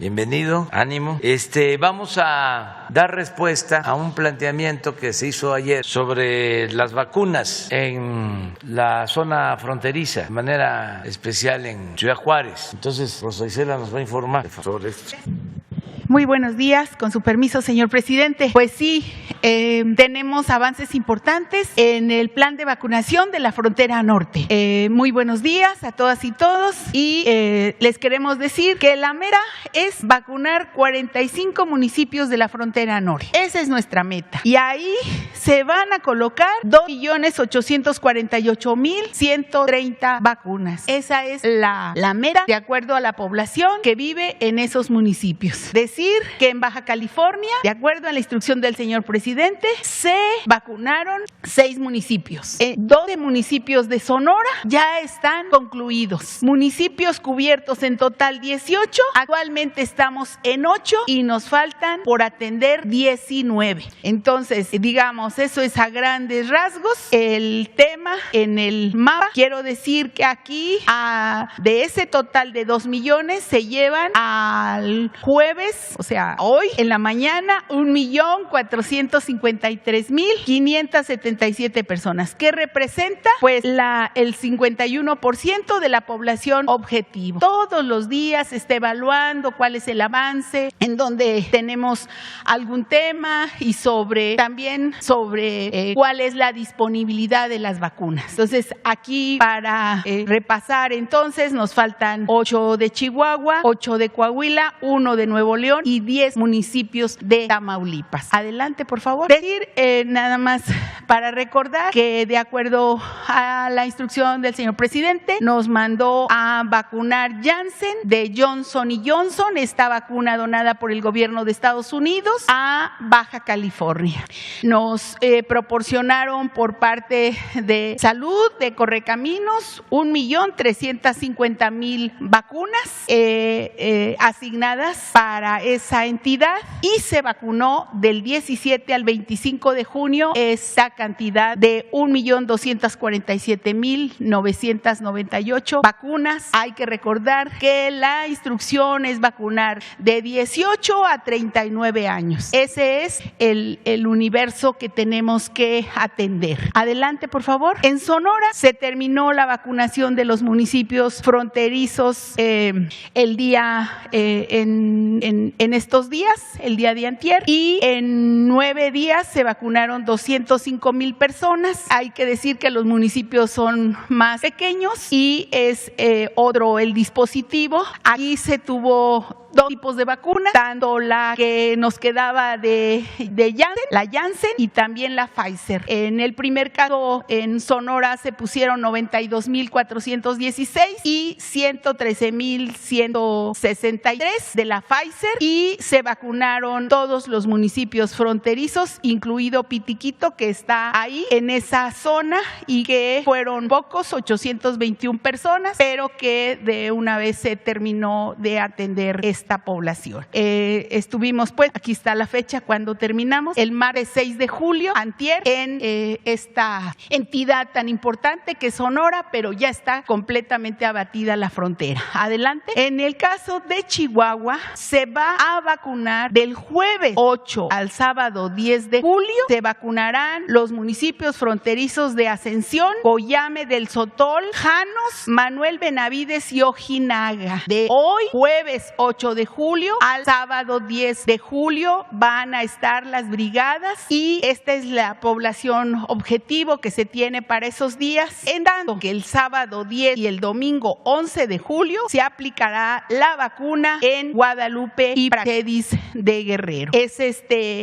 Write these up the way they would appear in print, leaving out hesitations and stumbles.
bienvenido, ánimo. Vamos a dar respuesta a un planteamiento que se hizo ayer sobre las vacunas en la zona fronteriza, de manera especial en Ciudad Juárez. Entonces, Rosa Isela nos va a informar sobre esto. Muy buenos días, con su permiso, señor presidente. Pues sí, tenemos avances importantes en el plan de vacunación de la frontera norte. Muy buenos días a todas y todos y les queremos decir que la meta es vacunar 45 municipios de la frontera norte. Esa es nuestra meta. Y ahí se van a colocar 2.848.130 vacunas. Esa es la meta de acuerdo a la población que vive en esos municipios. Decir que en Baja California, de acuerdo a la instrucción del señor presidente, se vacunaron 6 municipios. 12 municipios de Sonora ya están concluidos. Municipios cubiertos en total 18. Actualmente estamos en 8 y nos faltan por atender 19. Entonces, digamos, eso es a grandes rasgos el tema en el mapa. Quiero decir que aquí, de ese total de 2 millones, se llevan al jueves, o sea, hoy en la mañana, 1.453.577 personas, que representa pues el 51% de la población objetivo. Todos los días se está evaluando cuál es el avance, en donde tenemos algún tema y también sobre cuál es la disponibilidad de las vacunas. Entonces, aquí para repasar, entonces, nos faltan 8 de Chihuahua, 8 de Coahuila, 1 de Nuevo León y 10 municipios de Tamaulipas. Adelante, por favor. Decir nada más para recordar que de acuerdo a la instrucción del señor presidente, nos mandó a vacunar Janssen de Johnson & Johnson, esta vacuna donada por el gobierno de Estados Unidos a Baja California. Nos proporcionaron por parte de Salud, de Correcaminos, 1.350.000 vacunas asignadas para esa entidad y se vacunó del 17 al 25 de junio esa cantidad de 1.247.998 vacunas. Hay que recordar que la instrucción es vacunar de 18 a 39 años. Ese es el universo que tenemos que atender. Adelante, por favor. En Sonora se terminó la vacunación de los municipios fronterizos el día en estos días, el día de antier, y en 9 días se vacunaron 205,000 personas. Hay que decir que los municipios son más pequeños y es otro el dispositivo. Aquí se tuvo 2 tipos de vacuna, tanto la que nos quedaba de Janssen, la Janssen y también la Pfizer. En el primer caso, en Sonora se pusieron 92,416 y 113,163 de la Pfizer y se vacunaron todos los municipios fronterizos, incluido Pitiquito, que está ahí en esa zona y que fueron pocos, 821 personas, pero que de una vez se terminó de atender esta población. Estuvimos, pues, aquí está la fecha cuando terminamos, el martes 6 de julio, antier, en esta entidad tan importante que es Sonora, pero ya está completamente abatida la frontera. Adelante. En el caso de Chihuahua, se va a vacunar del jueves 8 al sábado 10 de julio. Se vacunarán los municipios fronterizos de Ascensión, Coyame del Sotol, Janos, Manuel Benavides y Ojinaga. De hoy, jueves 8 de julio al sábado 10 de julio van a estar las brigadas y esta es la población objetivo que se tiene para esos días, en tanto que el sábado 10 y el domingo 11 de julio se aplicará la vacuna en Guadalupe y Praxedis de Guerrero. Es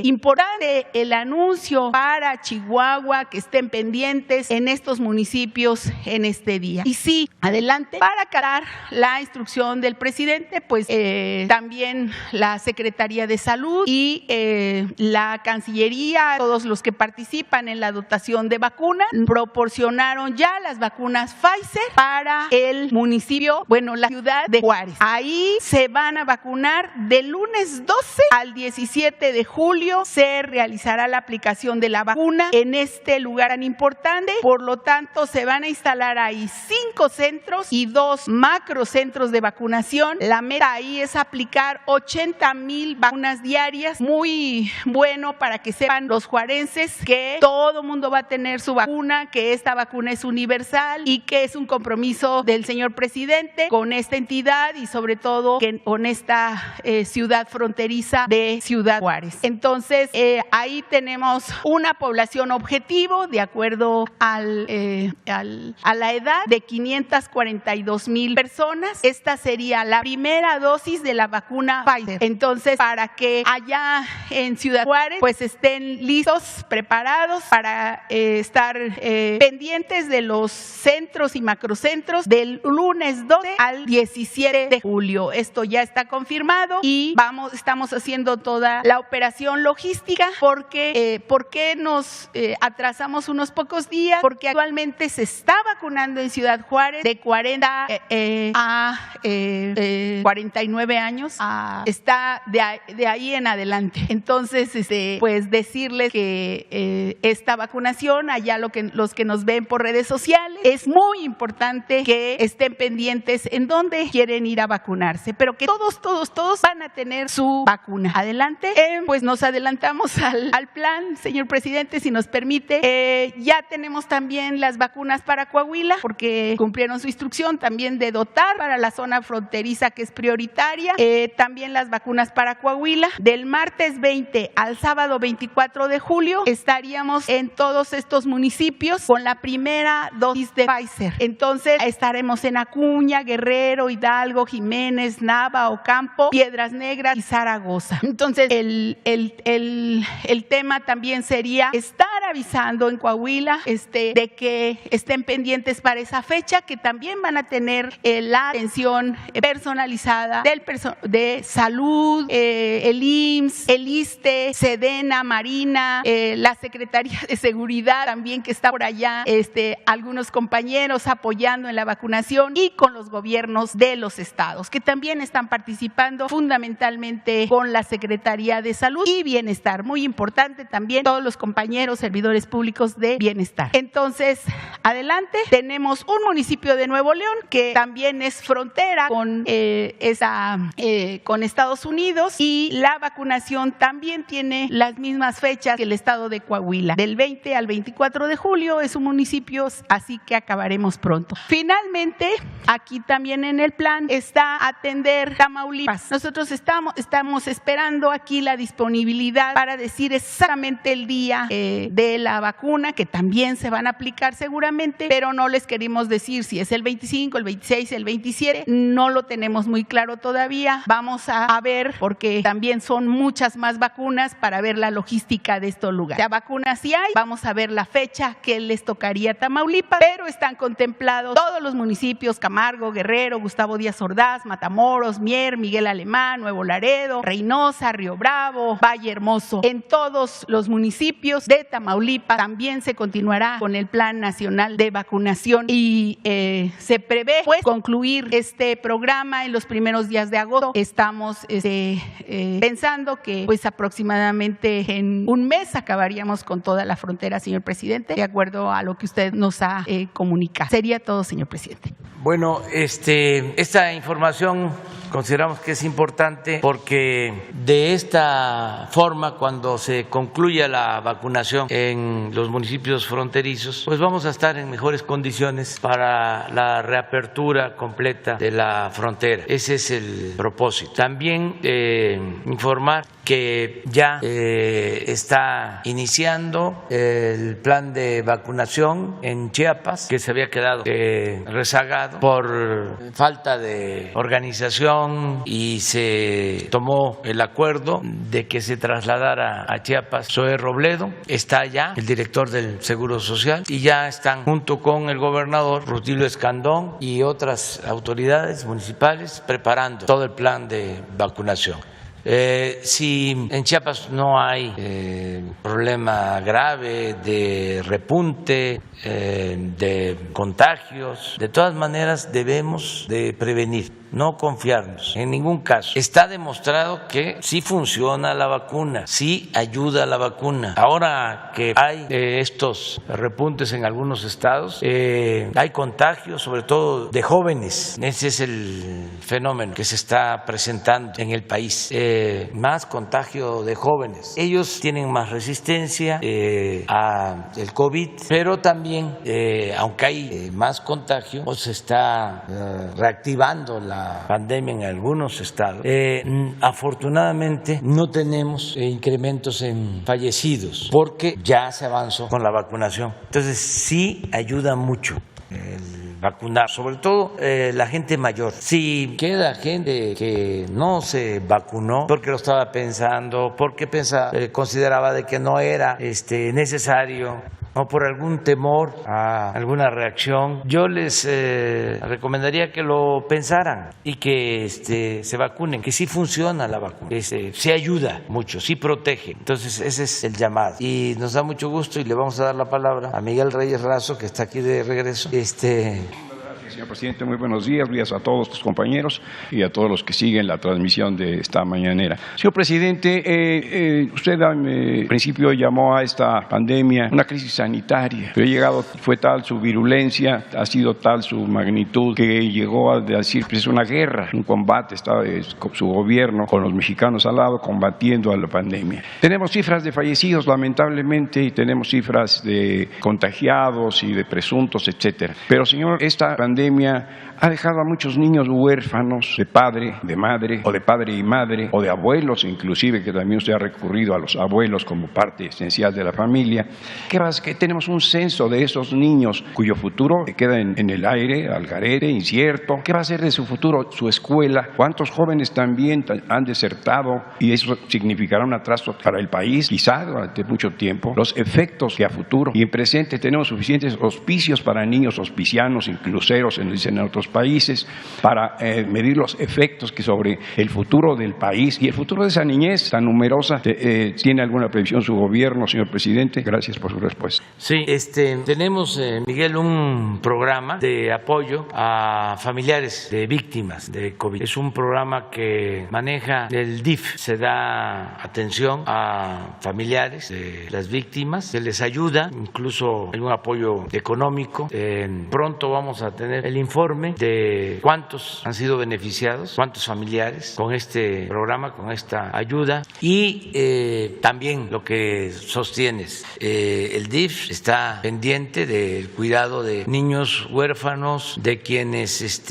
importante el anuncio para Chihuahua, que estén pendientes en estos municipios en este día. Y sí, adelante, para acatar la instrucción del presidente, pues también la Secretaría de Salud y la Cancillería, todos los que participan en la dotación de vacunas, proporcionaron ya las vacunas Pfizer para el municipio, la ciudad de Juárez. Ahí se van a vacunar del lunes 12 al 17 de julio, se realizará la aplicación de la vacuna en este lugar tan importante, por lo tanto se van a instalar ahí 5 centros y 2 macrocentros de vacunación. La meta ahí es aplicar 80,000 vacunas diarias. Muy bueno para que sepan los juarenses que todo mundo va a tener su vacuna, que esta vacuna es universal y que es un compromiso del señor presidente con esta entidad y sobre todo con esta ciudad fronteriza de Ciudad Juárez. Entonces, ahí tenemos una población objetivo de acuerdo a la edad de 542,000 personas. Esta sería la primera dosis de la vacuna Pfizer. Entonces, para que allá en Ciudad Juárez pues estén listos, preparados para estar pendientes de los centros y macrocentros del lunes 12 al 17 de julio. Esto ya está confirmado y estamos haciendo toda la operación logística porque ¿por qué nos atrasamos unos pocos días? Porque actualmente se está vacunando en Ciudad Juárez de 40 a 49 años. Está de ahí en adelante. Entonces, pues decirles que esta vacunación, allá los que nos ven por redes sociales, es muy importante que estén pendientes en dónde quieren ir a vacunarse, pero que todos van a tener su vacuna. Adelante. Pues nos adelantamos al plan, señor presidente, si nos permite. Ya tenemos también las vacunas para Coahuila, porque cumplieron su instrucción también de dotar para la zona fronteriza, que es prioritaria. También las vacunas para Coahuila. Del martes 20 al sábado 24 de julio estaríamos en todos estos municipios con la primera dosis de Pfizer. Entonces estaremos en Acuña, Guerrero, Hidalgo, Jiménez, Nava, Ocampo, Piedras Negras y Zaragoza. Entonces el tema también sería estar avisando en Coahuila de que estén pendientes para esa fecha, que también van a tener la atención personalizada de salud, el IMSS, el ISSSTE, Sedena, Marina, la Secretaría de Seguridad también, que está por allá, algunos compañeros apoyando en la vacunación, y con los gobiernos de los estados, que también están participando fundamentalmente con la Secretaría de Salud y Bienestar. Muy importante también todos los compañeros servidores públicos de bienestar. Entonces, adelante. Tenemos un municipio de Nuevo León que también es frontera con Estados Unidos, y la vacunación también tiene las mismas fechas que el estado de Coahuila. Del 20 al 24 de julio es un municipio, así que acabaremos pronto. Finalmente, aquí también en el plan está atender Tamaulipas. Nosotros estamos esperando aquí la disponibilidad para decir exactamente el día de la vacuna, que también se van a aplicar seguramente, pero no les queremos decir si es el 25, el 26, el 27, no lo tenemos muy claro todavía. Vamos a ver, porque también son muchas más vacunas, para ver la logística de estos lugares. Ya vacunas sí hay, vamos a ver la fecha que les tocaría a Tamaulipas, pero están contemplados todos los municipios: Camargo, Guerrero, Gustavo Díaz Ordaz, Matamoros, Mier, Miguel Alemán, Nuevo Laredo, Reynosa, Río Bravo, Valle Hermoso. En todos los municipios de Tamaulipas también se continuará con el Plan Nacional de Vacunación, y se prevé pues concluir este programa en los primeros días de agosto. Estamos pensando que pues aproximadamente en un mes acabaríamos con toda la frontera, señor presidente, de acuerdo a lo que usted nos ha comunicado. Sería todo, señor presidente. Bueno, esta información consideramos que es importante, porque de esta forma, cuando se concluya la vacunación en los municipios fronterizos, pues vamos a estar en mejores condiciones para la reapertura completa de la frontera. Ese es el propósito. También informar que ya está iniciando el plan de vacunación en Chiapas, que se había quedado rezagado por falta de organización, y se tomó el acuerdo de que se trasladara a Chiapas Zoé Robledo. Está ya el director del Seguro Social, y ya están junto con el gobernador Rutilio Escandón y otras autoridades municipales preparando todo el plan de vacunación. Si en Chiapas no hay problema grave de repunte de contagios, de todas maneras debemos de prevenir no confiarnos en ningún caso. Está demostrado que sí funciona la vacuna, sí ayuda la vacuna. Ahora que hay estos repuntes en algunos estados, hay contagios, sobre todo de jóvenes. Ese es el fenómeno que se está presentando en el país. Más contagio de jóvenes. Ellos tienen más resistencia al COVID, pero también, aunque hay más contagio, pues se está reactivando la pandemia en algunos estados. Afortunadamente no tenemos incrementos en fallecidos porque ya se avanzó con la vacunación. Entonces sí ayuda mucho el vacunar, sobre todo la gente mayor. Si queda gente que no se vacunó porque lo estaba pensando, porque consideraba de que no era necesario, o por algún temor a alguna reacción, yo les recomendaría que lo pensaran y que se vacunen, que sí funciona la vacuna, sí ayuda mucho, sí protege. Entonces ese es el llamado. Y nos da mucho gusto y le vamos a dar la palabra a Miguel Reyes Razo, que está aquí de regreso. Señor presidente, muy buenos días a todos tus compañeros y a todos los que siguen la transmisión de esta mañanera. Señor presidente, usted al principio llamó a esta pandemia una crisis sanitaria, pero fue tal su virulencia, ha sido tal su magnitud, que llegó a decir que es una guerra, un combate, está su gobierno con los mexicanos al lado combatiendo a la pandemia. Tenemos cifras de fallecidos, lamentablemente, y tenemos cifras de contagiados y de presuntos, etcétera. Pero, señor, esta pandemia ha dejado a muchos niños huérfanos de padre, de madre, o de padre y madre, o de abuelos, inclusive, que también usted ha recurrido a los abuelos como parte esencial de la familia. Que tenemos un censo de esos niños cuyo futuro queda en el aire, al garete, incierto. ¿Qué va a ser de su futuro, su escuela? ¿Cuántos jóvenes también han desertado? Y eso significará un atraso para el país, quizá durante mucho tiempo. Los efectos que a futuro y en presente tenemos suficientes hospicios para niños hospicianos, incluseros, en otros países, para medir los efectos que sobre el futuro del país y el futuro de esa niñez tan numerosa. ¿Tiene alguna previsión su gobierno, señor presidente? Gracias por su respuesta. Sí, tenemos, Miguel, un programa de apoyo a familiares de víctimas de COVID. Es un programa que maneja el DIF. Se da atención a familiares de las víctimas, se les ayuda, incluso hay un apoyo económico. Pronto vamos a tener el informe de cuántos han sido beneficiados, cuántos familiares con este programa, con esta ayuda. Y también lo que sostienes, el DIF está pendiente del cuidado de niños huérfanos, de quienes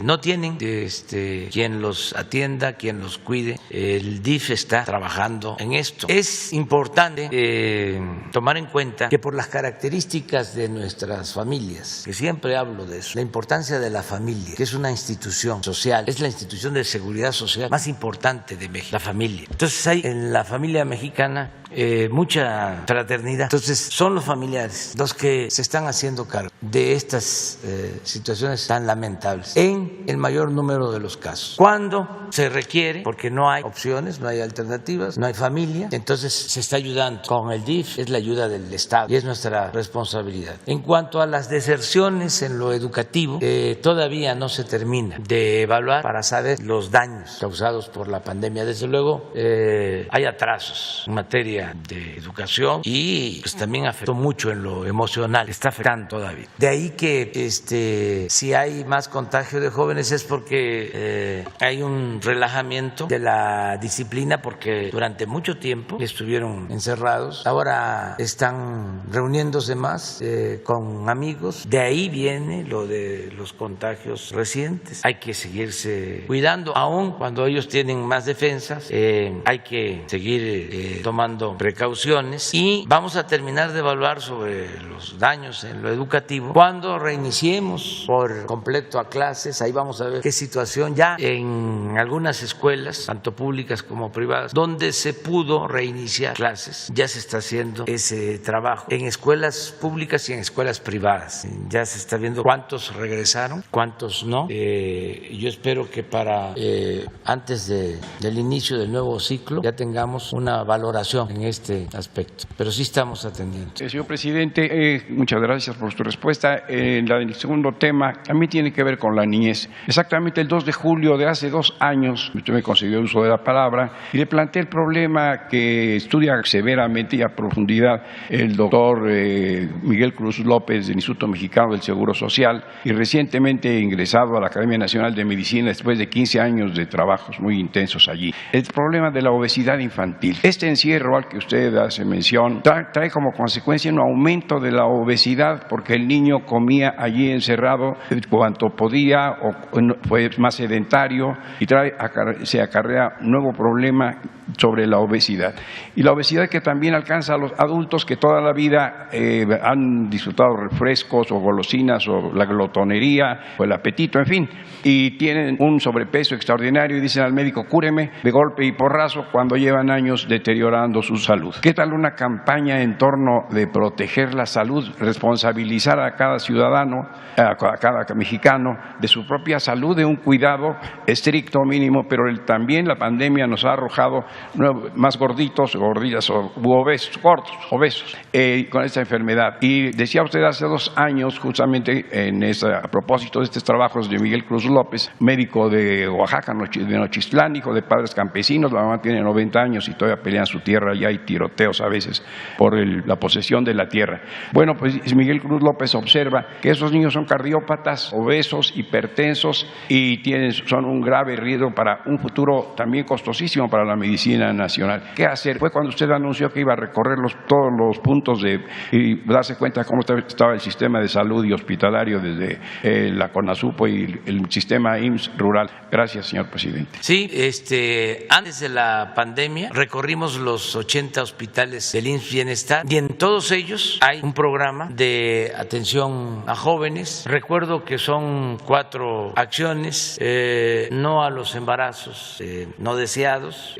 no tienen quien los atienda, quien los cuide. El DIF está trabajando en esto. Es importante tomar en cuenta que por las características de nuestras familias, que siempre hablo de eso, la importancia de la familia, que es una institución social, es la institución de seguridad social más importante de México, la familia. Entonces hay en la familia mexicana mucha fraternidad. Entonces son los familiares los que se están haciendo cargo de estas situaciones tan lamentables en el mayor número de los casos. Cuando se requiere, porque no hay opciones, no hay alternativas, no hay familia, entonces se está ayudando con el DIF, es la ayuda del Estado y es nuestra responsabilidad. En cuanto a las deserciones en lo educativo, todavía no se termina de evaluar para saber los daños causados por la pandemia. Desde luego hay atrasos en materia de educación y pues también afectó mucho en lo emocional, está afectando todavía. De ahí que si hay más contagio de jóvenes es porque hay un relajamiento de la disciplina, porque durante mucho tiempo estuvieron encerrados, ahora están reuniéndose más con amigos. De ahí viene lo de los contagios recientes. Hay que seguirse cuidando, aun cuando ellos tienen más defensas, hay que seguir tomando precauciones, y vamos a terminar de evaluar sobre los daños en lo educativo cuando reiniciemos por completo a clases. Ahí vamos a ver qué situación ya en algunas escuelas, tanto públicas como privadas, donde se pudo reiniciar clases, ya se está haciendo ese trabajo en escuelas públicas y en escuelas privadas. Ya se está viendo cuántos regresaron, cuántos no. Yo espero que para antes del inicio del nuevo ciclo ya tengamos una valoración en este aspecto, pero sí estamos atendiendo. Señor presidente, muchas gracias por su respuesta. El segundo tema también tiene que ver con la niñez. Exactamente el 2 de julio de hace 2 años, usted me concedió el uso de la palabra y le planteé el problema que estudia severamente y a profundidad el doctor Miguel Cruz López del Instituto Mexicano del Seguro Social y recientemente ingresado a la Academia Nacional de Medicina después de 15 años de trabajos muy intensos allí. El problema de la obesidad infantil. Este encierro al que usted hace mención trae como consecuencia un aumento de la obesidad porque el niño comía allí encerrado cuanto podía o fue más sedentario y se acarrea un nuevo problema sobre la obesidad. Y la obesidad que también alcanza a los adultos que toda la vida han disfrutado refrescos o golosinas o la glotonería o el apetito, en fin, y tienen un sobrepeso extraordinario y dicen al médico, cúreme de golpe y porrazo cuando llevan años deteriorando su salud. ¿Qué tal una campaña en torno de proteger la salud, responsabilizar a cada ciudadano, a cada mexicano de su propia salud, de un cuidado estricto mínimo, pero también la pandemia nos ha arrojado más gorditos, gorditas o obesos, gordos, obesos, con esta enfermedad. Y decía usted hace 2 años, justamente a propósito de estos trabajos de Miguel Cruz López, médico de Oaxaca, de Nochistlán, hijo de padres campesinos, la mamá tiene 90 años y todavía pelean su tierra, ya hay tiroteos a veces por la posesión de la tierra. Bueno, pues Miguel Cruz López observa que esos niños son cardiópatas, obesos, hipertensos y son un grave riesgo para un futuro también costosísimo para la medicina nacional. ¿Qué hacer? Fue cuando usted anunció que iba a recorrer todos los puntos y darse cuenta de cómo estaba el sistema de salud y hospitalario desde la CONASUPO y el sistema IMSS rural. Gracias, señor presidente. Sí, antes de la pandemia recorrimos los 80 hospitales del IMSS Bienestar y en todos ellos hay un programa de atención a jóvenes. Recuerdo que son 4 acciones: no a los embarazos no deseados,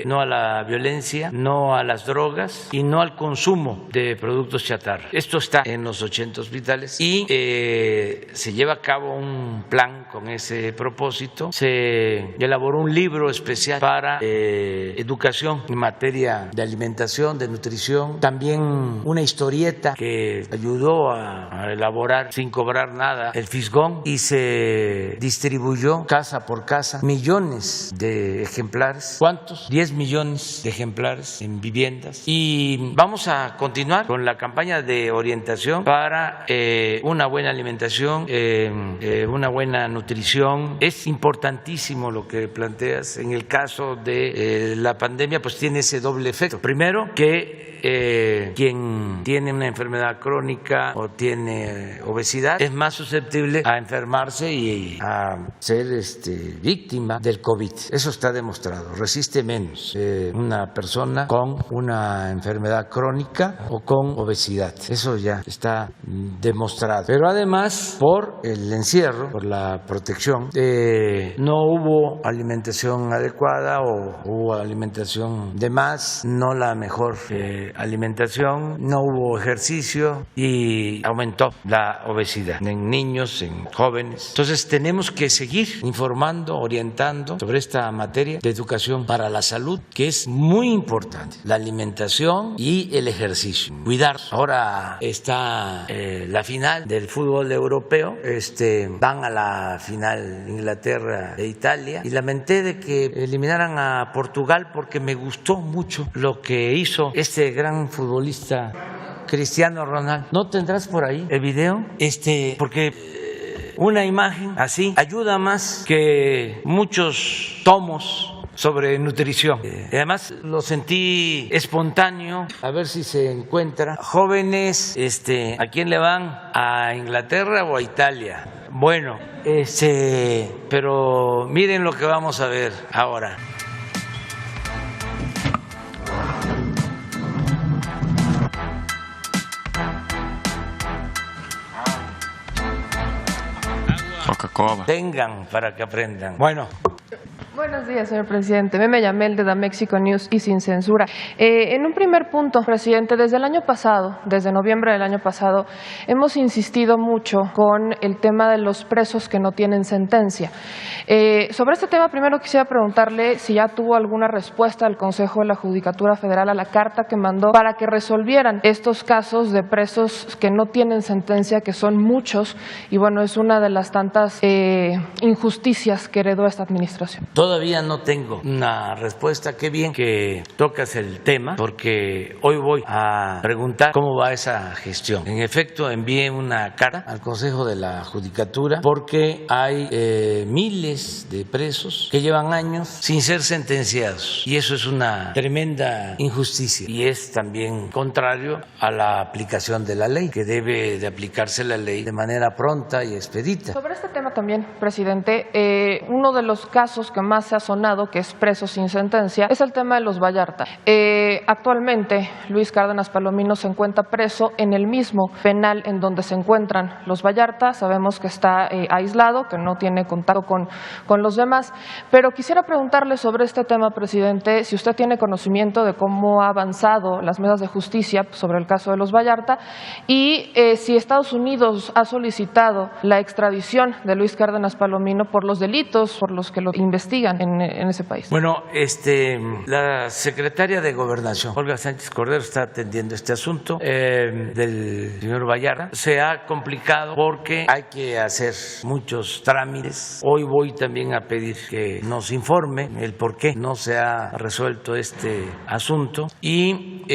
no a la violencia, no a las drogas y no al consumo de productos chatarra. Esto está en los 80 hospitales y se lleva a cabo un plan con ese propósito. Se elaboró un libro especial para educación en materia de alimentación, de nutrición, también una historieta que ayudó a elaborar sin cobrar nada el Fisgón y se distribuyó casa por casa millones de ejemplares. ¿Cuántos? 10 millones de ejemplares en viviendas. Y vamos a continuar con la campaña de orientación para una buena alimentación, una buena nutrición. Es importantísimo lo que planteas. En el caso de la pandemia, pues tiene ese doble efecto. Primero, que quien tiene una enfermedad crónica o tiene obesidad es más susceptible a enfermarse y a ser víctima del COVID. Eso está demostrado. Resiste menos una persona con una enfermedad crónica o con obesidad. Eso ya está demostrado. Pero además, por el encierro, por la protección, no hubo alimentación adecuada o hubo alimentación de más, no la mejor alimentación, no hubo ejercicio y aumentó la obesidad en niños, en jóvenes. Entonces tenemos que seguir informando, orientando sobre esta materia de educación para la salud, que es muy importante, la alimentación y el ejercicio. Cuidar. Ahora está la final del fútbol europeo, van a la final Inglaterra e Italia y lamenté de que eliminaran a Portugal porque me gustó mucho lo que hizo este gran futbolista Cristiano Ronaldo. ¿No tendrás por ahí el video? Porque una imagen así ayuda más que muchos tomos sobre nutrición. Además lo sentí espontáneo, a ver si se encuentra. Jóvenes, ¿a quién le van? ¿A Inglaterra o a Italia? Bueno, pero miren lo que vamos a ver ahora. Coca-Cola. Tengan para que aprendan. Bueno, Buenos días, señor presidente. Meme Yamel de Da Mexico News y Sin Censura. En un primer punto, presidente, desde el año pasado, desde noviembre del año pasado, hemos insistido mucho con el tema de los presos que no tienen sentencia. Sobre este tema, primero quisiera preguntarle si ya tuvo alguna respuesta del Consejo de la Judicatura Federal a la carta que mandó para que resolvieran estos casos de presos que no tienen sentencia, que son muchos, y bueno, es una de las tantas injusticias que heredó esta administración. Todavía no tengo una respuesta. Qué bien que tocas el tema, porque hoy voy a preguntar cómo va esa gestión. En efecto, envié una carta al Consejo de la Judicatura porque hay miles de presos que llevan años sin ser sentenciados, y eso es una tremenda injusticia y es también contrario a la aplicación de la ley, que debe de aplicarse la ley de manera pronta y expedita. Sobre este tema también, presidente, uno de los casos que más se ha sonado, que es preso sin sentencia, es el tema de los Vallarta. Actualmente, Luis Cárdenas Palomino se encuentra preso en el mismo penal en donde se encuentran los Vallarta. Sabemos que está aislado, que no tiene contacto con los demás, pero quisiera preguntarle sobre este tema, presidente, si usted tiene conocimiento de cómo ha avanzado las mesas de justicia sobre el caso de los Vallarta y si Estados Unidos ha solicitado la extradición de Luis Cárdenas Palomino por los delitos por los que lo investigan en ese país. Bueno, la secretaria de Gobernación, Olga Sánchez Cordero, está atendiendo este asunto del señor Vallarta. Se ha complicado porque hay que hacer muchos trámites. Hoy voy también a pedir que nos informe el por qué no se ha resuelto este asunto y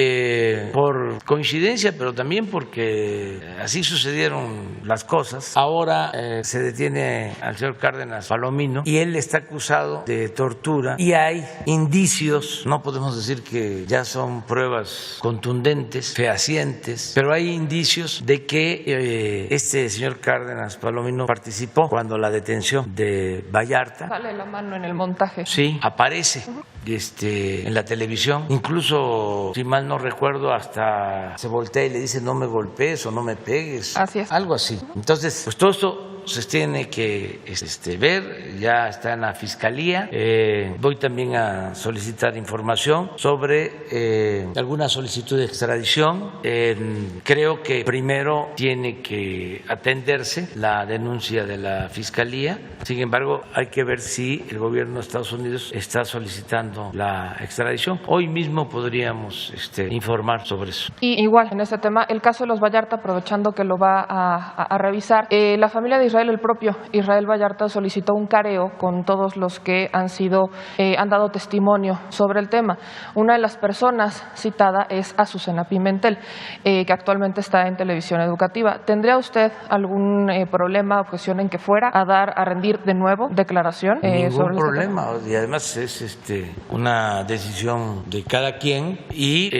por coincidencia, pero también porque así sucedieron las cosas. Ahora se detiene al señor Cárdenas Palomino y él está acusado de tortura y hay indicios, no podemos decir que ya son pruebas contundentes, fehacientes, pero hay indicios de que este señor Cárdenas Palomino participó cuando la detención de Vallarta. Sale la mano en el montaje. Sí, aparece en la televisión, incluso si mal no recuerdo hasta se voltea y le dice no me golpees o no me pegues, así es. Algo así. Entonces, pues todo esto se tiene que ver, ya está en la Fiscalía. Voy también a solicitar información sobre alguna solicitud de extradición. Creo que primero tiene que atenderse la denuncia de la Fiscalía. Sin embargo, hay que ver si el gobierno de Estados Unidos está solicitando la extradición. Hoy mismo podríamos informar sobre eso. Y igual, en este tema, el caso de los Vallarta, aprovechando que lo va a revisar, la familia de Israel, el propio Israel Vallarta, solicitó un careo con todos los que han dado testimonio sobre el tema. Una de las personas citada es Azucena Pimentel, que actualmente está en televisión educativa. ¿Tendría usted algún problema, objeción en que fuera a rendir de nuevo declaración? Ningún problema, y además es una decisión de cada quien y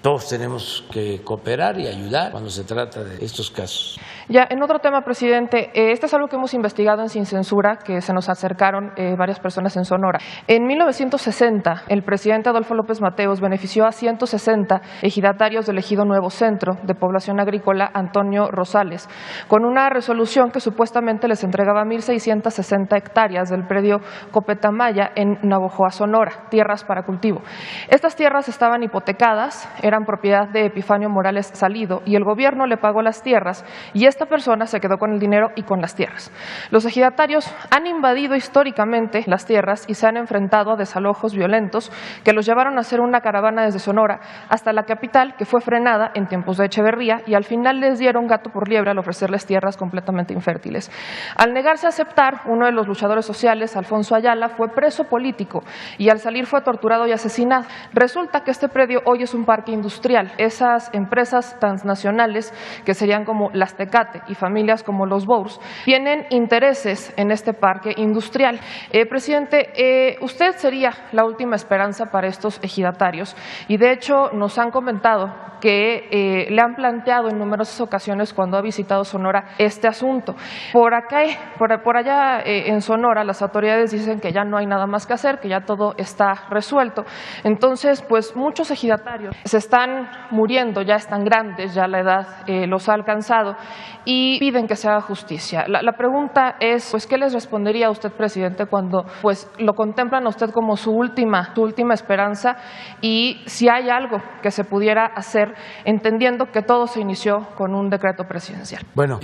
todos tenemos que cooperar y ayudar cuando se trata de estos casos. Ya, en otro tema, presidente, este es algo que hemos investigado en Sin Censura, que se nos acercaron varias personas en Sonora. En 1960, el presidente Adolfo López Mateos benefició a 160 ejidatarios del ejido Nuevo Centro de población agrícola Antonio Rosales, con una resolución que supuestamente les entregaba 1,660 hectáreas del predio Copetamaya en Navojoa, Sonora, tierras para cultivo. Estas tierras estaban hipotecadas, eran propiedad de Epifanio Morales Salido, y el gobierno le pagó las tierras y esta persona se quedó con el dinero y con las tierras. Los ejidatarios han invadido históricamente las tierras y se han enfrentado a desalojos violentos que los llevaron a hacer una caravana desde Sonora hasta la capital, que fue frenada en tiempos de Echeverría, y al final les dieron gato por liebre al ofrecerles tierras completamente infértiles. Al negarse a aceptar, uno de los luchadores sociales, Alfonso Ayala, fue preso político y al salir fue torturado y asesinado. Resulta que este predio hoy es un parque industrial. Esas empresas transnacionales, que serían como las Tecate y familias como los Bours, tienen intereses en este parque industrial. Presidente, usted sería la última esperanza para estos ejidatarios y de hecho nos han comentado que le han planteado en numerosas ocasiones cuando ha visitado Sonora este asunto. Por allá en Sonora las autoridades dicen que ya no hay nada más que hacer, que ya todo está resuelto. Entonces, pues muchos ejidatarios se están muriendo, ya están grandes, ya la edad los ha alcanzado y piden que se haga justicia. La pregunta es, pues, ¿qué les respondería a usted, presidente, cuando pues lo contemplan a usted como su última esperanza y si hay algo que se pudiera hacer, entendiendo que todo se inició con un decreto presidencial? Bueno,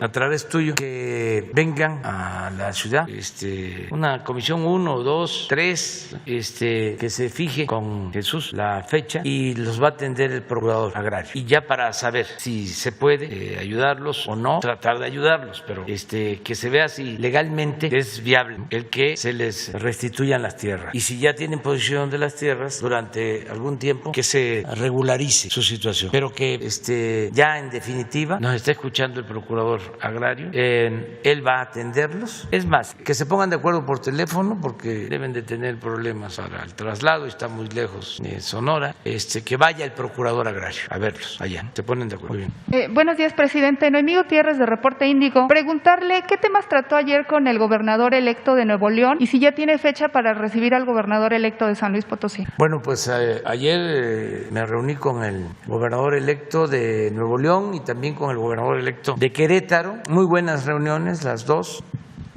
a través tuyo, que vengan a la ciudad, una comisión 1, 2, 3, que se fije con Jesús la fecha y los va a atender el procurador agrario. Y ya para saber si se puede ayudarlos o no, tratar de ayudarlos, pero que se vea si legalmente es viable el que se les restituyan las tierras. Y si ya tienen posesión de las tierras durante algún tiempo, que se regularice su situación. Pero que ya en definitiva nos está escuchando el procurador agrario, él va a atenderlos. Es más, que se pongan de acuerdo por teléfono porque deben de tener problemas para el traslado, está muy lejos de Sonora, que vaya el procurador agrario a verlos allá. Se ponen de acuerdo. Muy bien. Buenos días, presidente. Noemí Gutiérrez, de Reporte Índigo. Preguntarle qué temas trató ayer con el gobernador electo de Nuevo León y si ya tiene fecha para recibir al gobernador electo de San Luis Potosí. Bueno, pues ayer me reuní con el gobernador electo de Nuevo León y también con el gobernador electo de Querétaro. Muy buenas reuniones las dos.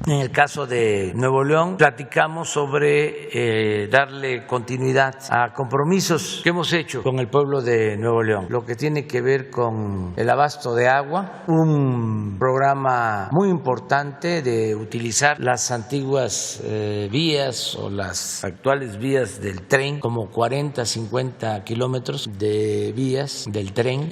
En el caso de Nuevo León, platicamos sobre darle continuidad a compromisos que hemos hecho con el pueblo de Nuevo León, lo que tiene que ver con el abasto de agua, un programa muy importante de utilizar las antiguas vías o las actuales vías del tren, como 40, 50 kilómetros de vías del tren,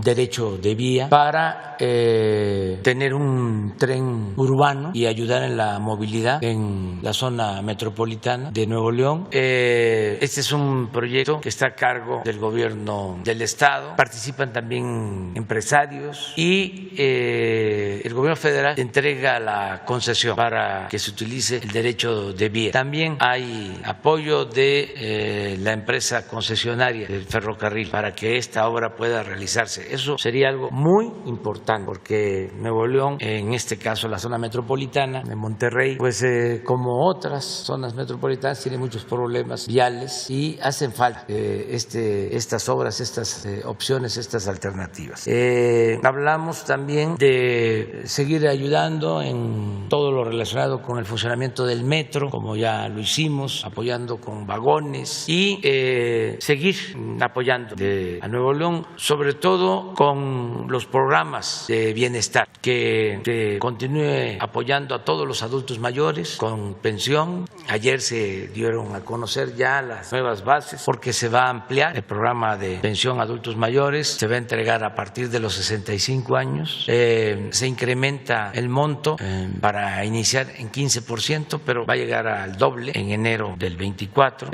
derecho de vía, para tener un tren urbano y ayudar en la movilidad en la zona metropolitana de Nuevo León. Este es un proyecto que está a cargo del gobierno del estado. Participan también empresarios y el gobierno federal entrega la concesión para que se utilice el derecho de vía. También hay apoyo de la empresa concesionaria del ferrocarril para que esta obra pueda realizarse. Eso sería algo muy importante porque Nuevo León, en este caso la zona metropolitana de Monterrey, pues como otras zonas metropolitanas, tiene muchos problemas viales y hacen falta estas obras, estas opciones, estas alternativas. Hablamos también de seguir ayudando en todo lo relacionado con el funcionamiento del metro, como ya lo hicimos, apoyando con vagones y seguir apoyando a Nuevo León, sobre todo con los programas de bienestar, que continúe apoyando a todos los adultos mayores con pensión. Ayer se dieron a conocer ya las nuevas bases porque se va a ampliar el programa de pensión a adultos mayores, se va a entregar a partir de los 65 años, se incrementa el monto para iniciar en 15%, pero va a llegar al doble en enero del 24.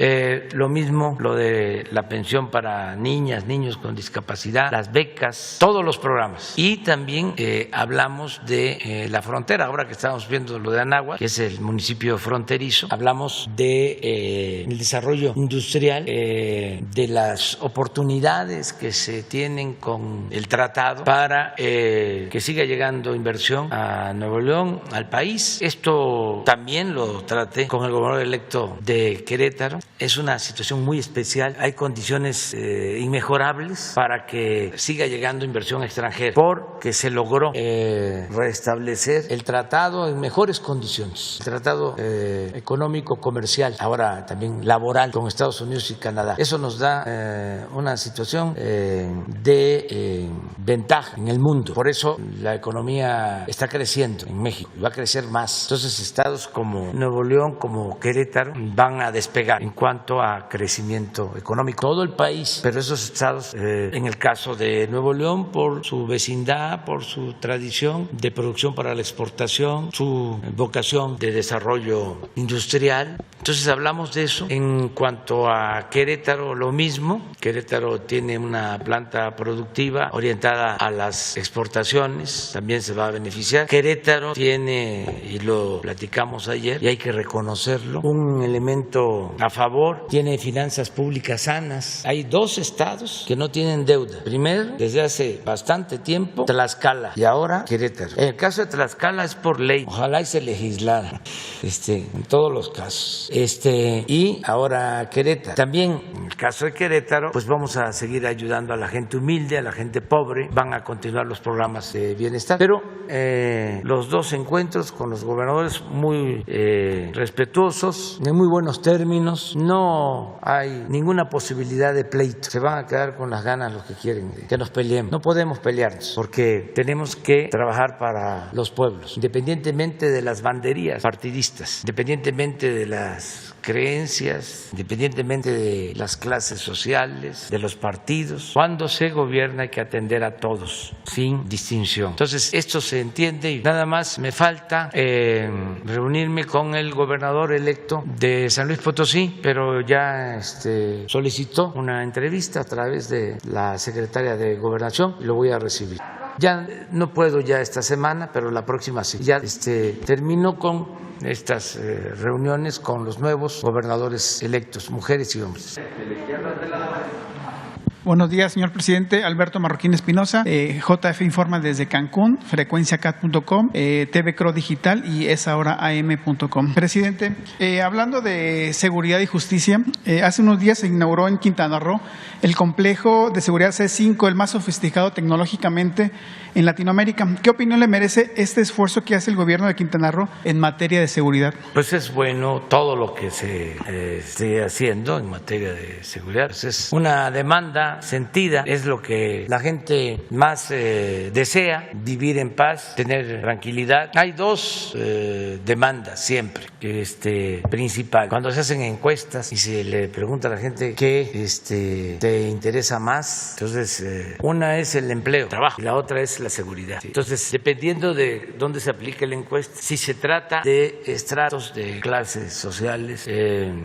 Lo mismo lo de la pensión para niñas, niños con discapacidad, las becas, todos los programas. Y también hablamos de la frontera, ahora que estamos viendo lo de Anáhuac, que es el municipio fronterizo, hablamos de el desarrollo industrial, de las oportunidades que se tienen con el tratado para que siga llegando inversión a Nuevo León, al país. Esto también lo traté con el gobernador electo de Querétaro. Es una situación muy especial, hay condiciones inmejorables para que siga llegando inversión extranjera, porque se logró restablecer el tratado en mejores condiciones, el tratado económico, comercial, ahora también laboral con Estados Unidos y Canadá. Eso nos da una situación de ventaja en el mundo. Por eso la economía está creciendo en México y va a crecer más. Entonces estados como Nuevo León, como Querétaro, van a despegar en cuanto a crecimiento económico. Todo el país, pero esos estados, en el caso de Nuevo León, por su vecindad, por su tradición de producción para la exportación, su vocación de desarrollo industrial, industrial. Entonces hablamos de eso. En cuanto a Querétaro, lo mismo. Querétaro tiene una planta productiva orientada a las exportaciones, también se va a beneficiar. Querétaro tiene, y lo platicamos ayer, y hay que reconocerlo, un elemento a favor, tiene finanzas públicas sanas. Hay 2 estados que no tienen deuda. Primero, desde hace bastante tiempo, Tlaxcala, y ahora Querétaro. En el caso de Tlaxcala es por ley, ojalá y se legislara en todos los casos. Y ahora Querétaro. También en el caso de Querétaro, pues vamos a seguir ayudando a la gente humilde, a la gente pobre, van a continuar los programas de bienestar. Pero los 2 encuentros con los gobernadores muy respetuosos, en muy buenos términos, no hay ninguna posibilidad de pleito. Se van a quedar con las ganas los que quieren que nos peleemos. No podemos pelearnos porque tenemos que trabajar para los pueblos, independientemente de las banderías partidistas, independientemente de las creencias, independientemente de las clases sociales, de los partidos. Cuando se gobierna hay que atender a todos, sin distinción. Entonces, esto se entiende y nada más me falta reunirme con el gobernador electo de San Luis Potosí, pero ya solicitó una entrevista a través de la secretaria de Gobernación y lo voy a recibir. Ya no puedo ya esta semana, pero la próxima sí. Ya termino con estas reuniones con los nuevos gobernadores electos, mujeres y hombres. Buenos días, señor presidente. Alberto Marroquín Espinosa, JF Informa desde Cancún, frecuenciacat.com, TV Cro Digital y esahoraam.com. Presidente, hablando de seguridad y justicia, hace unos días se inauguró en Quintana Roo el complejo de seguridad C5, el más sofisticado tecnológicamente en Latinoamérica. ¿Qué opinión le merece este esfuerzo que hace el gobierno de Quintana Roo en materia de seguridad? Pues es bueno todo lo que se esté haciendo en materia de seguridad. Pues es una demanda sentida, es lo que la gente más desea, vivir en paz, tener tranquilidad. Hay 2 demandas siempre, principal. Cuando se hacen encuestas y se le pregunta a la gente qué te interesa más, entonces una es el empleo, trabajo, y la otra es la seguridad. Entonces, dependiendo de dónde se aplique la encuesta, si se trata de estratos de clases sociales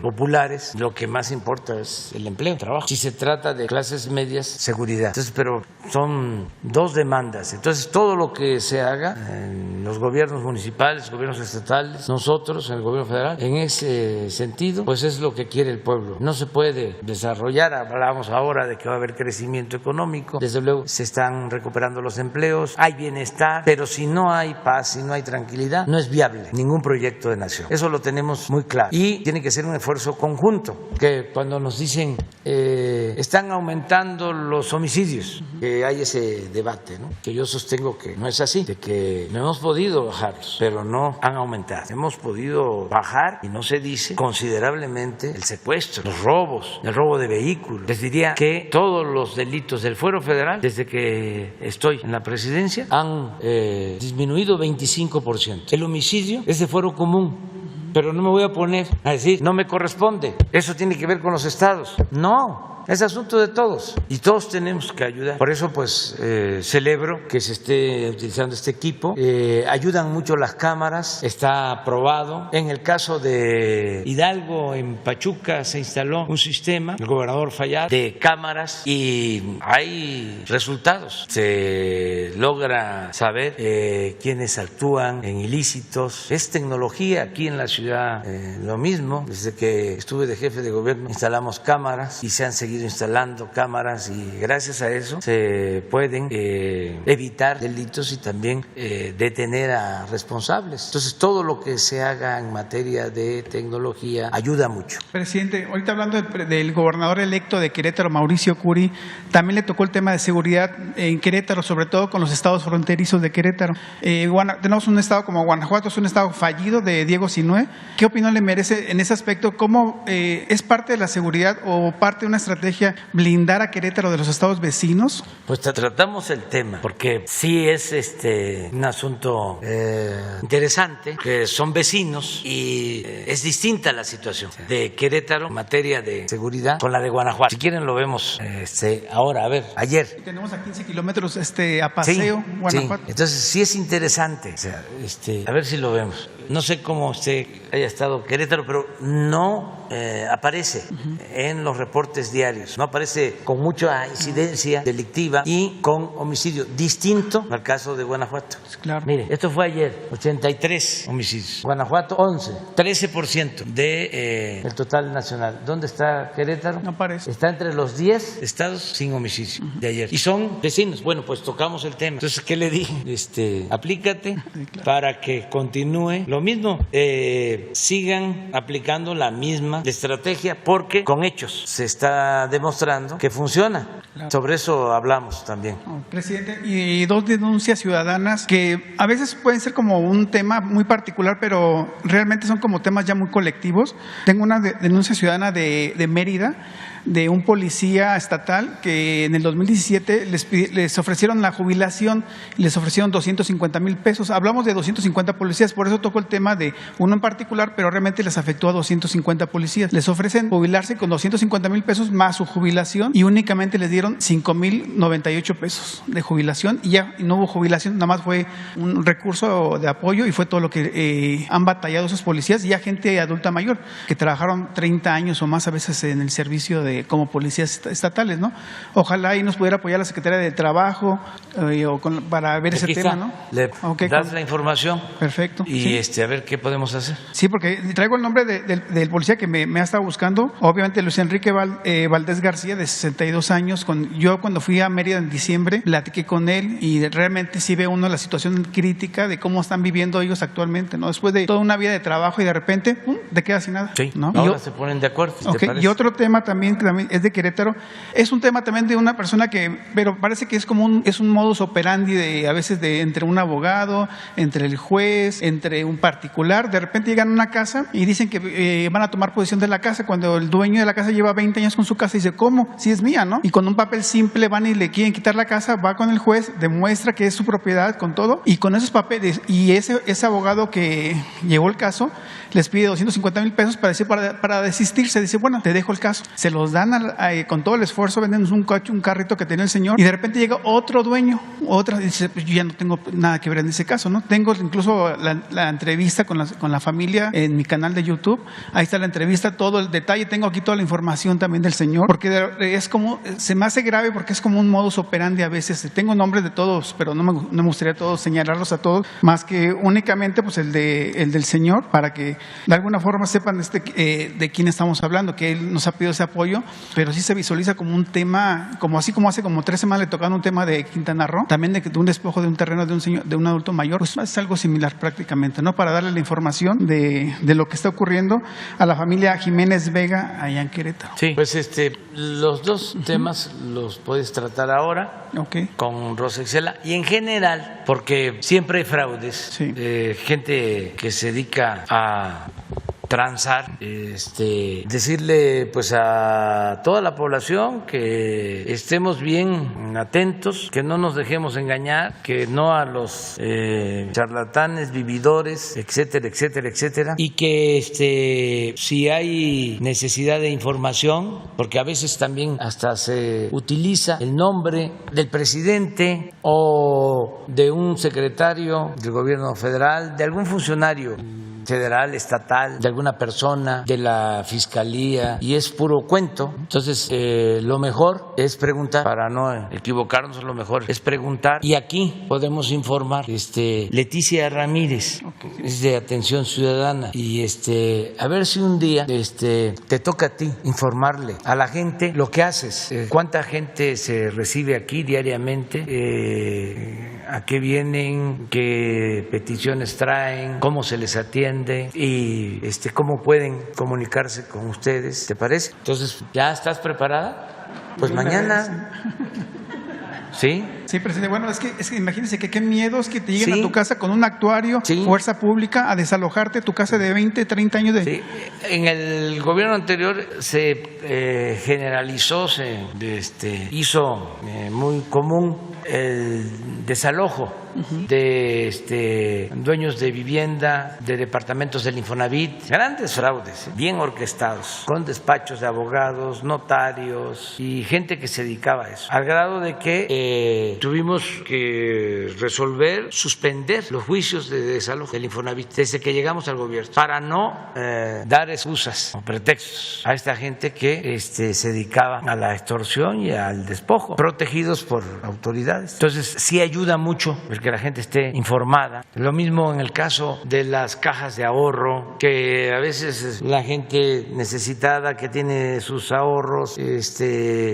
populares, lo que más importa es el empleo, trabajo. Si se trata de clases medias, seguridad. Entonces, pero son 2 demandas. Entonces, todo lo que se haga en los gobiernos municipales, gobiernos estatales, nosotros en el gobierno federal, en ese sentido, pues es lo que quiere el pueblo. No se puede desarrollar, hablamos ahora de que va a haber crecimiento económico, desde luego se están recuperando los empleos, hay bienestar, pero si no hay paz, si no hay tranquilidad, no es viable ningún proyecto de nación. Eso lo tenemos muy claro. Y tiene que ser un esfuerzo conjunto, que cuando nos dicen están aumentando los homicidios, que hay ese debate, ¿no? Que yo sostengo que no es así, de que no hemos podido bajarlos, pero no han aumentado. Hemos podido bajar, y no se dice, considerablemente el secuestro, los robos, el robo de vehículos. Les diría que todos los delitos del fuero federal, desde que estoy en la presidencia, han disminuido 25%. El homicidio es de fuero común, pero no me voy a poner a decir, no me corresponde, eso tiene que ver con los estados. No. Es asunto de todos y todos tenemos que ayudar. Por eso, pues, celebro que se esté utilizando este equipo. Ayudan mucho las cámaras, está aprobado. En el caso de Hidalgo, en Pachuca, se instaló un sistema, el gobernador Fayad, de cámaras y hay resultados. Se logra saber quiénes actúan en ilícitos. Es tecnología aquí en la ciudad, lo mismo. Desde que estuve de jefe de gobierno instalamos cámaras y se han seguido instalando cámaras y gracias a eso se pueden evitar delitos y también detener a responsables. Entonces, todo lo que se haga en materia de tecnología ayuda mucho. Presidente, ahorita hablando del gobernador electo de Querétaro, Mauricio Curi, también le tocó el tema de seguridad en Querétaro, sobre todo con los estados fronterizos de Querétaro. Tenemos un estado como Guanajuato, es un estado fallido de Diego Sinue. ¿Qué opinión le merece en ese aspecto? ¿Cómo es parte de la seguridad o parte de una estrategia blindar a Querétaro de los estados vecinos? Pues tratamos el tema, porque sí es un asunto interesante, que son vecinos y es distinta la situación de Querétaro en materia de seguridad con la de Guanajuato. Si quieren lo vemos ahora, a ver, ayer. Tenemos a 15 kilómetros a paseo, sí, Guanajuato. Sí. Entonces sí es interesante, a ver si lo vemos. no sé cómo usted haya estado Querétaro, pero no aparece en los reportes diarios, no aparece con mucha incidencia delictiva y con homicidio, distinto al caso de Guanajuato. Claro. Mire, esto fue ayer, 83 homicidios, Guanajuato 11, 13% del total nacional. ¿Dónde está Querétaro? No aparece. Está entre los 10 estados sin homicidio de ayer. Y son vecinos. Bueno, pues tocamos el tema. Entonces, ¿qué le dije? Aplícate para que continúe lo mismo. Sigan aplicando la misma estrategia porque con hechos se está demostrando que funciona. Claro. Sobre eso hablamos también. Presidente, y 2 denuncias ciudadanas que a veces pueden ser como un tema muy particular, pero realmente son como temas ya muy colectivos. Tengo una denuncia ciudadana de Mérida, de un policía estatal que en el 2017 les ofrecieron la jubilación y les ofrecieron 250,000 pesos. Hablamos de 250 policías, por eso toco el tema de uno en particular, pero realmente les afectó a 250 policías. Les ofrecen jubilarse con 250,000 pesos más su jubilación y únicamente les dieron 5,098 pesos de jubilación y ya no hubo jubilación, nada más fue un recurso de apoyo y fue todo lo que han batallado esos policías y ya gente adulta mayor que trabajaron 30 años o más a veces en el servicio como policías estatales, ¿no? Ojalá ahí nos pudiera apoyar la Secretaría de Trabajo para ver ese tema, ¿no? Le das la información. Perfecto. Y a ver qué podemos hacer. Sí, porque traigo el nombre del policía que me ha estado buscando. Obviamente Luis Enrique Valdés García, de 62 años. Yo cuando fui a Mérida en diciembre, platiqué con él y realmente sí ve uno la situación crítica de cómo están viviendo ellos actualmente, ¿no? Después de toda una vida de trabajo y de repente, te quedas sin nada. Sí, ¿no? Ahora se ponen de acuerdo. Y otro tema también que también es de Querétaro, es un tema también de una persona pero parece que es como un modus operandi a veces entre un abogado, entre el juez, entre un particular. De repente llegan a una casa y dicen que van a tomar posesión de la casa cuando el dueño de la casa lleva 20 años con su casa y dice, ¿cómo? Si es mía, ¿no? Y con un papel simple van y le quieren quitar la casa, va con el juez, demuestra que es su propiedad con todo y con esos papeles y ese abogado que llevó el caso les pide 250,000 pesos para desistirse. Dice, bueno, te dejo el caso. Se los dan con todo el esfuerzo, venden un carrito que tenía el señor y de repente llega otro dueño, y dice, pues yo ya no tengo nada que ver en ese caso, ¿no? Tengo incluso la entrevista con la familia en mi canal de YouTube. Ahí está la entrevista, todo el detalle. Tengo aquí toda la información también del señor, porque es como, se me hace grave porque es como un modus operandi a veces. Tengo nombres de todos, pero no me gustaría todos señalarlos a todos, más que únicamente pues el del señor, para que de alguna forma sepan de quién estamos hablando, que él nos ha pedido ese apoyo, pero sí se visualiza como un tema, así como hace como 3 semanas le tocaron un tema de Quintana Roo, también de un despojo de un terreno de un adulto mayor, pues es algo similar prácticamente, ¿no? Para darle la información de lo que está ocurriendo a la familia Jiménez Vega allá en Querétaro. Sí, pues los 2 temas los puedes tratar ahora con Rosa Isela y en general, porque siempre hay fraudes, gente que se dedica a transar, decirle pues a toda la población que estemos bien atentos, que no nos dejemos engañar, que no a los charlatanes, vividores, etcétera, etcétera, etcétera, y que si hay necesidad de información, porque a veces también hasta se utiliza el nombre del presidente o de un secretario del gobierno federal, de algún funcionario federal, estatal, de alguna persona, de la fiscalía, y es puro cuento. Entonces, lo mejor es preguntar, para no equivocarnos, lo mejor es preguntar. Y aquí podemos informar. Leticia Ramírez, es de Atención Ciudadana, y a ver si un día te toca a ti informarle a la gente lo que haces, cuánta gente se recibe aquí diariamente, a qué vienen, qué peticiones traen, cómo se les atiende y cómo pueden comunicarse con ustedes, ¿te parece? Entonces, ¿ya estás preparada? Pues mañana. ¿Sí? Sí, presidente. Bueno, es que imagínense que qué miedo es que te lleguen a tu casa con un actuario, fuerza pública, a desalojarte tu casa de 20, 30 años de... Sí. En el gobierno anterior se generalizó, hizo muy común el desalojo de dueños de vivienda, de departamentos del Infonavit, grandes fraudes, bien orquestados, con despachos de abogados, notarios y gente que se dedicaba a eso, al grado de que tuvimos que resolver, suspender los juicios de desalojo del Infonavit desde que llegamos al gobierno para no dar excusas o pretextos a esta gente que se dedicaba a la extorsión y al despojo, protegidos por autoridades. Entonces sí ayuda mucho el que la gente esté informada. Lo mismo en el caso de las cajas de ahorro, que a veces la gente necesitada que tiene sus ahorros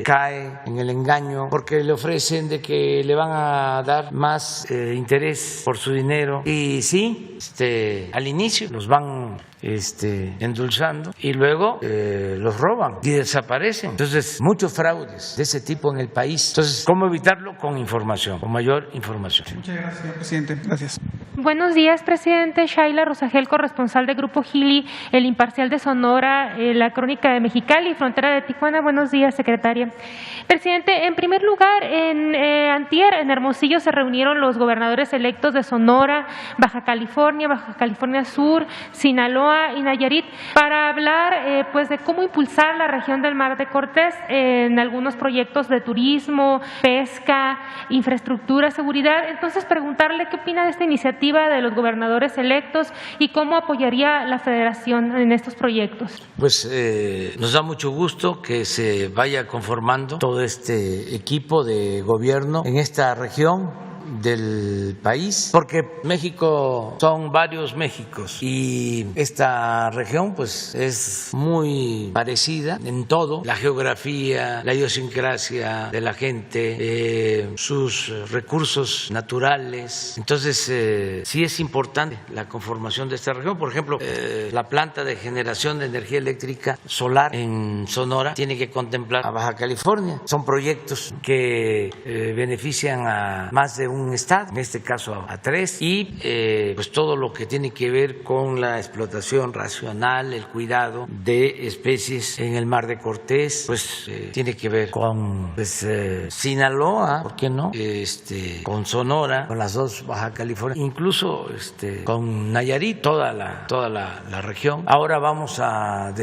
cae en el engaño porque le ofrecen de que le van a dar más interés por su dinero, y sí, al inicio los van endulzando y luego los roban y desaparecen. Entonces, muchos fraudes de ese tipo en el país. Entonces, ¿cómo evitarlo? Con información, con mayor información. Muchas gracias, señor presidente. Gracias. Buenos días, presidente. Shaila Rosagel, corresponsal de Grupo Gili, El Imparcial de Sonora, La Crónica de Mexicali, Frontera de Tijuana. Buenos días, secretaria. Presidente, en primer lugar, antier en Hermosillo se reunieron los gobernadores electos de Sonora, Baja California Sur, Sinaloa y Nayarit para hablar pues de cómo impulsar la región del Mar de Cortés en algunos proyectos de turismo, pesca, infraestructura, seguridad. Entonces, preguntarle qué opina de esta iniciativa de los gobernadores electos y cómo apoyaría la Federación en estos proyectos. Pues nos da mucho gusto que se vaya conformando todo este equipo de gobierno en esta región del país, porque México son varios Méxicos y esta región pues es muy parecida en todo, la geografía, la idiosincrasia de la gente, sus recursos naturales. Entonces sí es importante la conformación de esta región. Por ejemplo, la planta de generación de energía eléctrica solar en Sonora tiene que contemplar a Baja California. Son proyectos que benefician a más de un estado, en este caso a 3, y pues todo lo que tiene que ver con la explotación racional, el cuidado de especies en el Mar de Cortés, pues tiene que ver con Sinaloa, ¿por qué no? Con Sonora, con las dos Baja California, incluso con Nayarit, toda la región. Ahora vamos a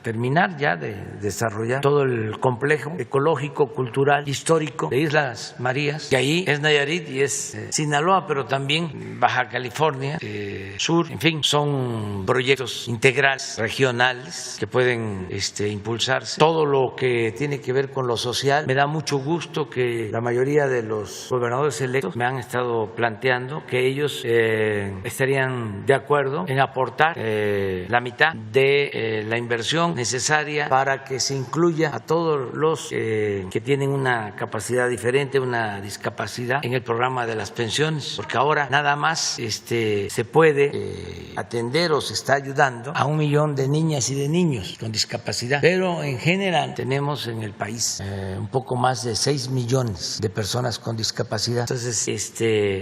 terminar ya de desarrollar todo el complejo ecológico, cultural, histórico de Islas Marías, que ahí es Nayarit y es Sinaloa, pero también Baja California Sur. En fin, son proyectos integrales, regionales, que pueden impulsarse. Todo lo que tiene que ver con lo social. Me da mucho gusto que la mayoría de los gobernadores electos me han estado planteando que ellos estarían de acuerdo en aportar la mitad de la inversión necesaria para que se incluya a todos los que tienen una capacidad diferente, una discapacidad, en el programa de las pensiones, porque ahora nada más se puede atender o se está ayudando a 1 millón de niñas y de niños con discapacidad, pero en general tenemos en el país un poco más de 6 millones de personas con discapacidad. Entonces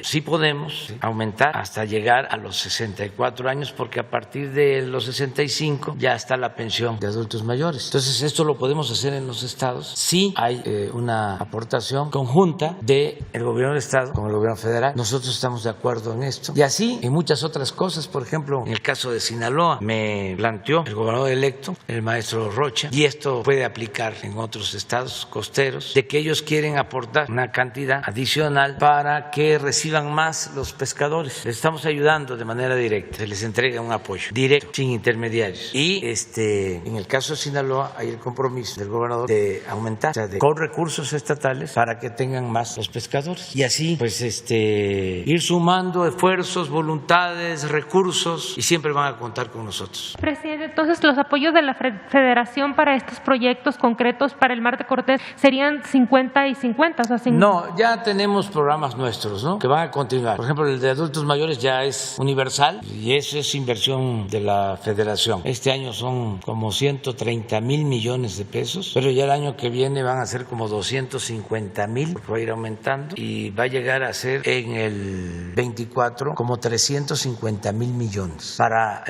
sí podemos aumentar hasta llegar a los 64 años, porque a partir de los 65 ya está la pensión de adultos mayores. Entonces esto lo podemos hacer en los estados. Sí hay una aportación conjunta del gobierno del estado con el gobierno federal. Nosotros estamos de acuerdo en esto. Y así en muchas otras cosas. Por ejemplo, en el caso de Sinaloa, me planteó el gobernador electo, el maestro Rocha, y esto puede aplicar en otros estados costeros, de que ellos quieren aportar una cantidad adicional para que reciban más los pescadores. Les estamos ayudando de manera directa. Se les entrega un apoyo directo, sin intermediarios. Y en el caso de Sinaloa hay el compromiso del gobernador de aumentar, con recursos estatales, para que tengan más los pescadores. Y así, pues, ir sumando esfuerzos, voluntades, recursos, y siempre van a contar con nosotros. Presidente, entonces los apoyos de la Federación para estos proyectos concretos para el Mar de Cortés serían 50 y 50, o sea, No, ya tenemos programas nuestros, ¿no?, que van a continuar. Por ejemplo, el de adultos mayores ya es universal y eso es inversión de la Federación. Este año son como 130,000 millones de pesos, pero ya el año que viene van a ser como 250,000, porque va a ir aumentando, y va a llegar a ser en el 24 como 350,000 millones para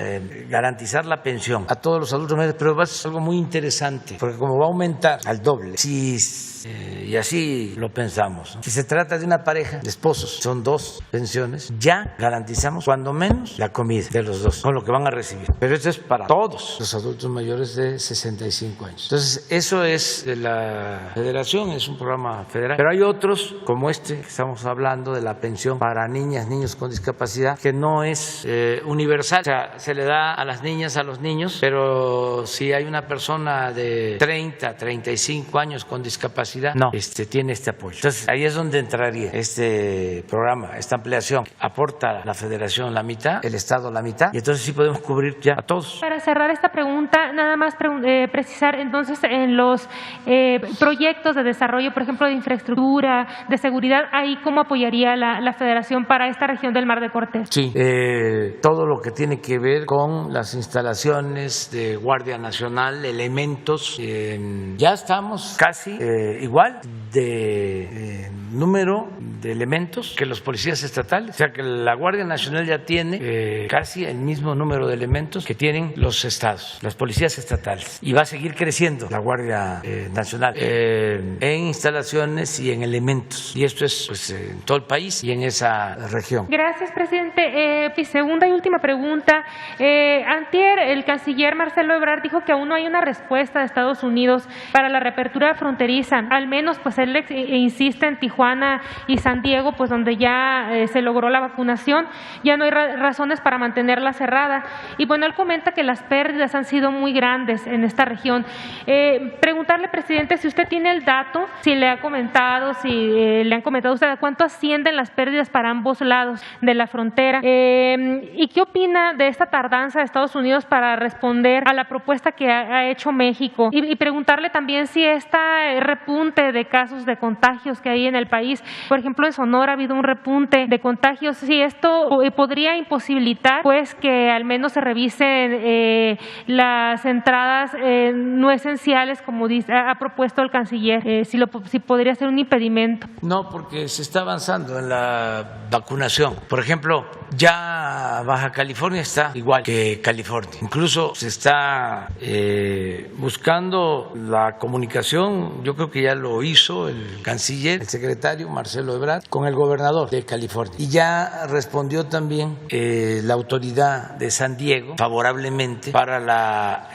garantizar la pensión a todos los adultos mayores, pero va a ser algo muy interesante, porque como va a aumentar al doble, y así lo pensamos, ¿no? Si se trata de una pareja de esposos, son 2 pensiones, ya garantizamos cuando menos la comida de los 2, con lo que van a recibir. Pero esto es para todos los adultos mayores de 65 años. Entonces, eso es de la Federación, es un programa federal. Pero hay otros, como este que estamos hablando, de la pensión para niñas, niños con discapacidad, que no es universal. O sea, se le da a las niñas, a los niños, pero si hay una persona de 30, 35 años con discapacidad, no, tiene este apoyo. Entonces, ahí es donde entraría este programa, esta ampliación. Aporta la Federación la mitad, el Estado la mitad, y entonces sí podemos cubrir ya a todos. Para cerrar esta pregunta, nada más precisar entonces en los proyectos de desarrollo, por ejemplo, de infraestructura, de seguridad, ahí cómo apoyaría la Federación para esta región del Mar de Cortés. Sí, todo lo que tiene que ver con las instalaciones de Guardia Nacional, elementos, ya estamos casi igual de número de elementos que los policías estatales, o sea que la Guardia Nacional ya tiene casi el mismo número de elementos que tienen los estados, las policías estatales, y va a seguir creciendo la Guardia Nacional en instalaciones y en elementos, y esto es pues en todo el país y en esa región. Gracias, presidente. Mi segunda y última pregunta. Antier, el canciller Marcelo Ebrard dijo que aún no hay una respuesta de Estados Unidos para la reapertura fronteriza, al menos pues él insiste en Tijuana y San Diego, pues donde ya se logró la vacunación, ya no hay razones para mantenerla cerrada. Y bueno, él comenta que las pérdidas han sido muy grandes en esta región. Preguntarle, presidente, si usted tiene el dato, si le ha comentado, si le han comentado a usted a cuánto ascienden las pérdidas para ambos lados de la frontera, y qué opina de esta tardanza de Estados Unidos para responder a la propuesta que ha hecho México, y preguntarle también si este repunte de casos de contagios que hay en el país, por ejemplo en Sonora ha habido un repunte de contagios, si esto podría imposibilitar pues que al menos se revisen las entradas no esenciales como ha propuesto el canciller, si podría ser un impedimento. No, porque se está avanzando en la vacunación. Por ejemplo, ya Baja California está igual que California. Incluso se está buscando la comunicación, yo creo que ya lo hizo el canciller, el secretario Marcelo Ebrard, con el gobernador de California. Y ya respondió también la autoridad de San Diego favorablemente para la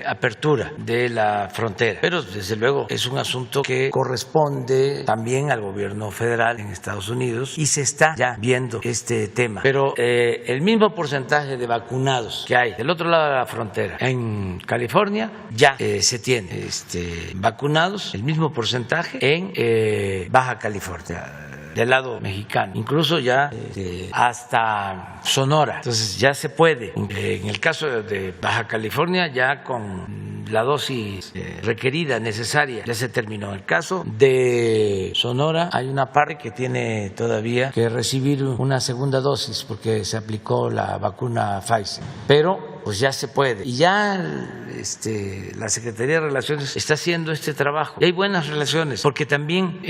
apertura de la frontera. Pero desde luego es un asunto que corresponde también al gobierno federal en Estados Unidos y se está ya viendo este tema. Pero el mismo porcentaje de vacunados que hay del otro lado de la frontera en California ya se tiene vacunados, el mismo porcentaje en Baja California, del lado mexicano, incluso ya hasta Sonora. Entonces ya se puede. En el caso de Baja California, ya con la dosis requerida, necesaria, ya se terminó. En el caso de Sonora hay una parte que tiene todavía que recibir una segunda dosis porque se aplicó la vacuna Pfizer, pero pues ya se puede. Y ya la Secretaría de Relaciones está haciendo este trabajo. Y hay buenas relaciones, porque también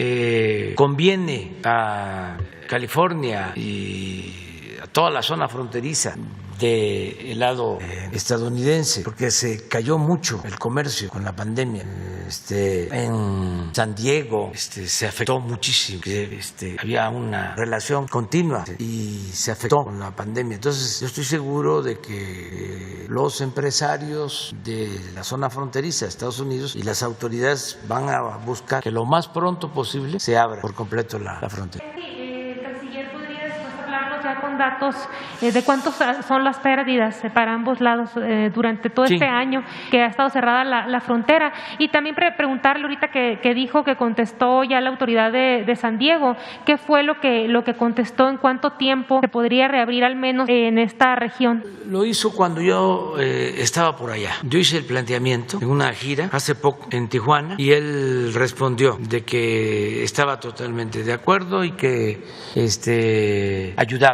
conviene a California y a toda la zona fronteriza del lado estadounidense, porque se cayó mucho el comercio con la pandemia. En San Diego se afectó muchísimo, había una relación continua y se afectó con la pandemia. Entonces yo estoy seguro de que los empresarios de la zona fronteriza de Estados Unidos y las autoridades van a buscar que lo más pronto posible se abra por completo la frontera. Ya con datos de cuántos son las pérdidas para ambos lados durante todo este año que ha estado cerrada la frontera, y también preguntarle ahorita que dijo que contestó ya la autoridad de San Diego, ¿qué fue lo que contestó? ¿En cuánto tiempo se podría reabrir al menos en esta región? Lo hizo cuando yo estaba por allá. Yo hice el planteamiento en una gira hace poco en Tijuana y él respondió de que estaba totalmente de acuerdo y que ayudaba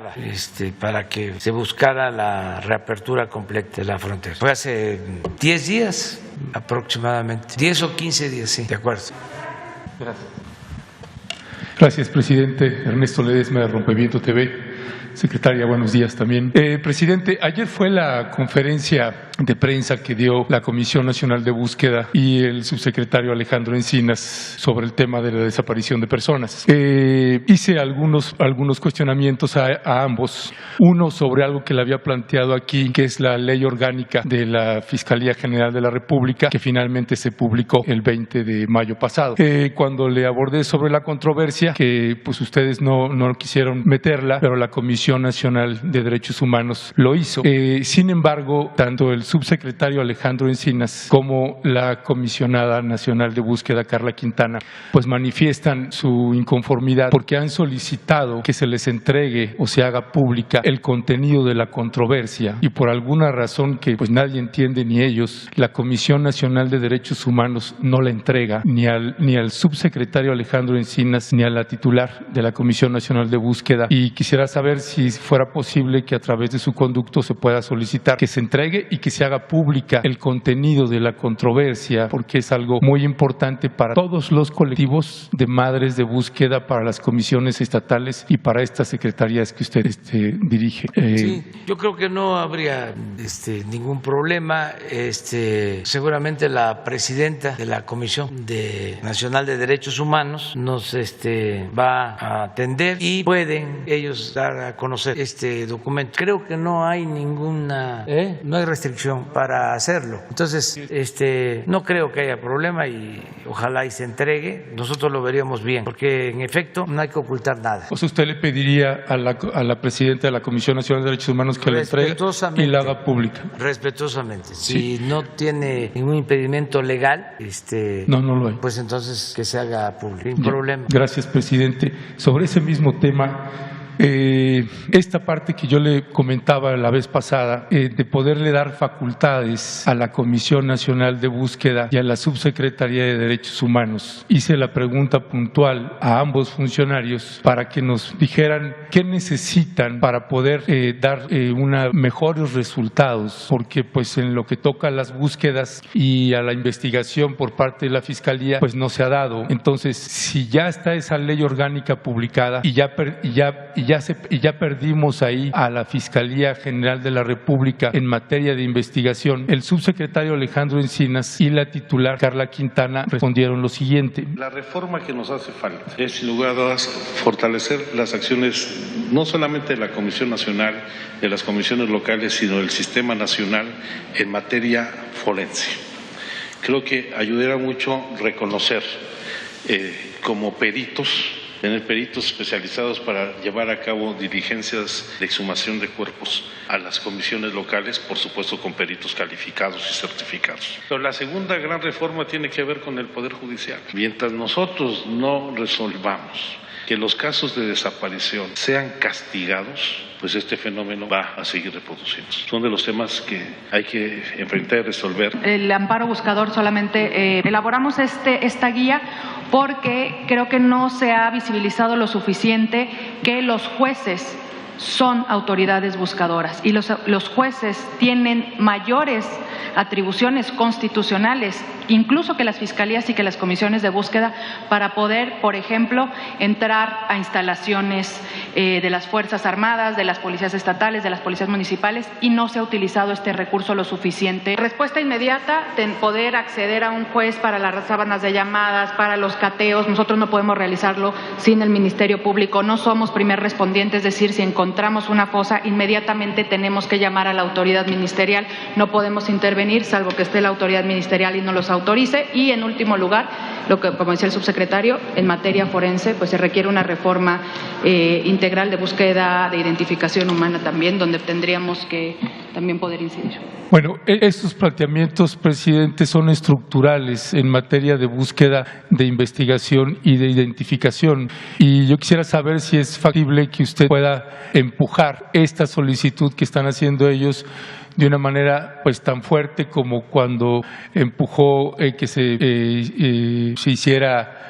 para que se buscara la reapertura completa de la frontera. Fue hace 10 días aproximadamente, 10 o 15 días, sí, de acuerdo. Gracias. Gracias, presidente. Ernesto Ledesma, de Rompeviento TV. Secretaria, buenos días también. Presidente, ayer fue la conferencia de prensa que dio la Comisión Nacional de Búsqueda y el subsecretario Alejandro Encinas sobre el tema de la desaparición de personas. Hice algunos cuestionamientos a ambos. Uno sobre algo que le había planteado aquí, que es la ley orgánica de la Fiscalía General de la República, que finalmente se publicó el 20 de mayo pasado. Cuando le abordé sobre la controversia, que pues ustedes no quisieron meterla, pero la Comisión Nacional de Derechos Humanos lo hizo. Sin embargo, tanto el subsecretario Alejandro Encinas como la comisionada nacional de búsqueda Carla Quintana pues manifiestan su inconformidad porque han solicitado que se les entregue o se haga pública el contenido de la controversia, y por alguna razón que pues nadie entiende ni ellos, la Comisión Nacional de Derechos Humanos no la entrega ni al subsecretario Alejandro Encinas ni a la titular de la Comisión Nacional de Búsqueda, y quisiera saber si fuera posible que a través de su conducto se pueda solicitar que se entregue y que se haga pública el contenido de la controversia, porque es algo muy importante para todos los colectivos de madres de búsqueda, para las comisiones estatales y para estas secretarías que usted dirige. Sí, yo creo que no habría ningún problema. Seguramente la presidenta de la Comisión Nacional de Derechos Humanos nos va a atender y pueden ellos dar a conocer este documento. Creo que no hay ninguna no hay restricción para hacerlo. Entonces, no creo que haya problema y ojalá y se entregue. Nosotros lo veríamos bien, porque en efecto no hay que ocultar nada. O sea, usted le pediría a la presidenta de la Comisión Nacional de Derechos Humanos que la entregue y la haga pública. Respetuosamente. Sí. Si no tiene ningún impedimento legal, no lo hay. Pues entonces que se haga público, sin problema. Gracias, presidente. Sobre ese mismo tema, esta parte que yo le comentaba la vez pasada, de poderle dar facultades a la Comisión Nacional de Búsqueda y a la Subsecretaría de Derechos Humanos, hice la pregunta puntual a ambos funcionarios para que nos dijeran qué necesitan para poder dar mejores resultados, porque pues en lo que toca a las búsquedas y a la investigación por parte de la Fiscalía pues no se ha dado. Entonces, si ya está esa ley orgánica publicada y ya perdimos ahí a la Fiscalía General de la República en materia de investigación, el subsecretario Alejandro Encinas y la titular Carla Quintana respondieron lo siguiente. La reforma que nos hace falta es, sin lugar a dudas, fortalecer las acciones no solamente de la Comisión Nacional, de las comisiones locales, sino del Sistema Nacional en materia forense. Creo que ayudará mucho reconocer como peritos, tener peritos especializados para llevar a cabo diligencias de exhumación de cuerpos a las comisiones locales, por supuesto con peritos calificados y certificados. Pero la segunda gran reforma tiene que ver con el Poder Judicial. Mientras nosotros no resolvamos que los casos de desaparición sean castigados, pues este fenómeno va a seguir reproduciéndose. Son de los temas que hay que enfrentar y resolver. El amparo buscador solamente elaboramos esta guía porque creo que no se ha visibilizado lo suficiente que los jueces son autoridades buscadoras y los jueces tienen mayores atribuciones constitucionales, incluso que las fiscalías y que las comisiones de búsqueda, para poder, por ejemplo, entrar a instalaciones de las Fuerzas Armadas, de las policías estatales, de las policías municipales, y no se ha utilizado este recurso lo suficiente. Respuesta inmediata, poder acceder a un juez para las sábanas de llamadas, para los cateos. Nosotros no podemos realizarlo sin el Ministerio Público. No somos primer respondiente, es decir, si encontramos una fosa, inmediatamente tenemos que llamar a la autoridad ministerial. No podemos intervenir, salvo que esté la autoridad ministerial y no los autorice. Y en último lugar, lo que, como decía el subsecretario, en materia forense, pues se requiere una reforma integral de búsqueda, de identificación humana también, donde tendríamos que también poder incidir. Bueno, estos planteamientos, presidente, son estructurales en materia de búsqueda, de investigación y de identificación. Y yo quisiera saber si es factible que usted pueda empujar esta solicitud que están haciendo ellos de una manera pues tan fuerte como cuando empujó que se se hiciera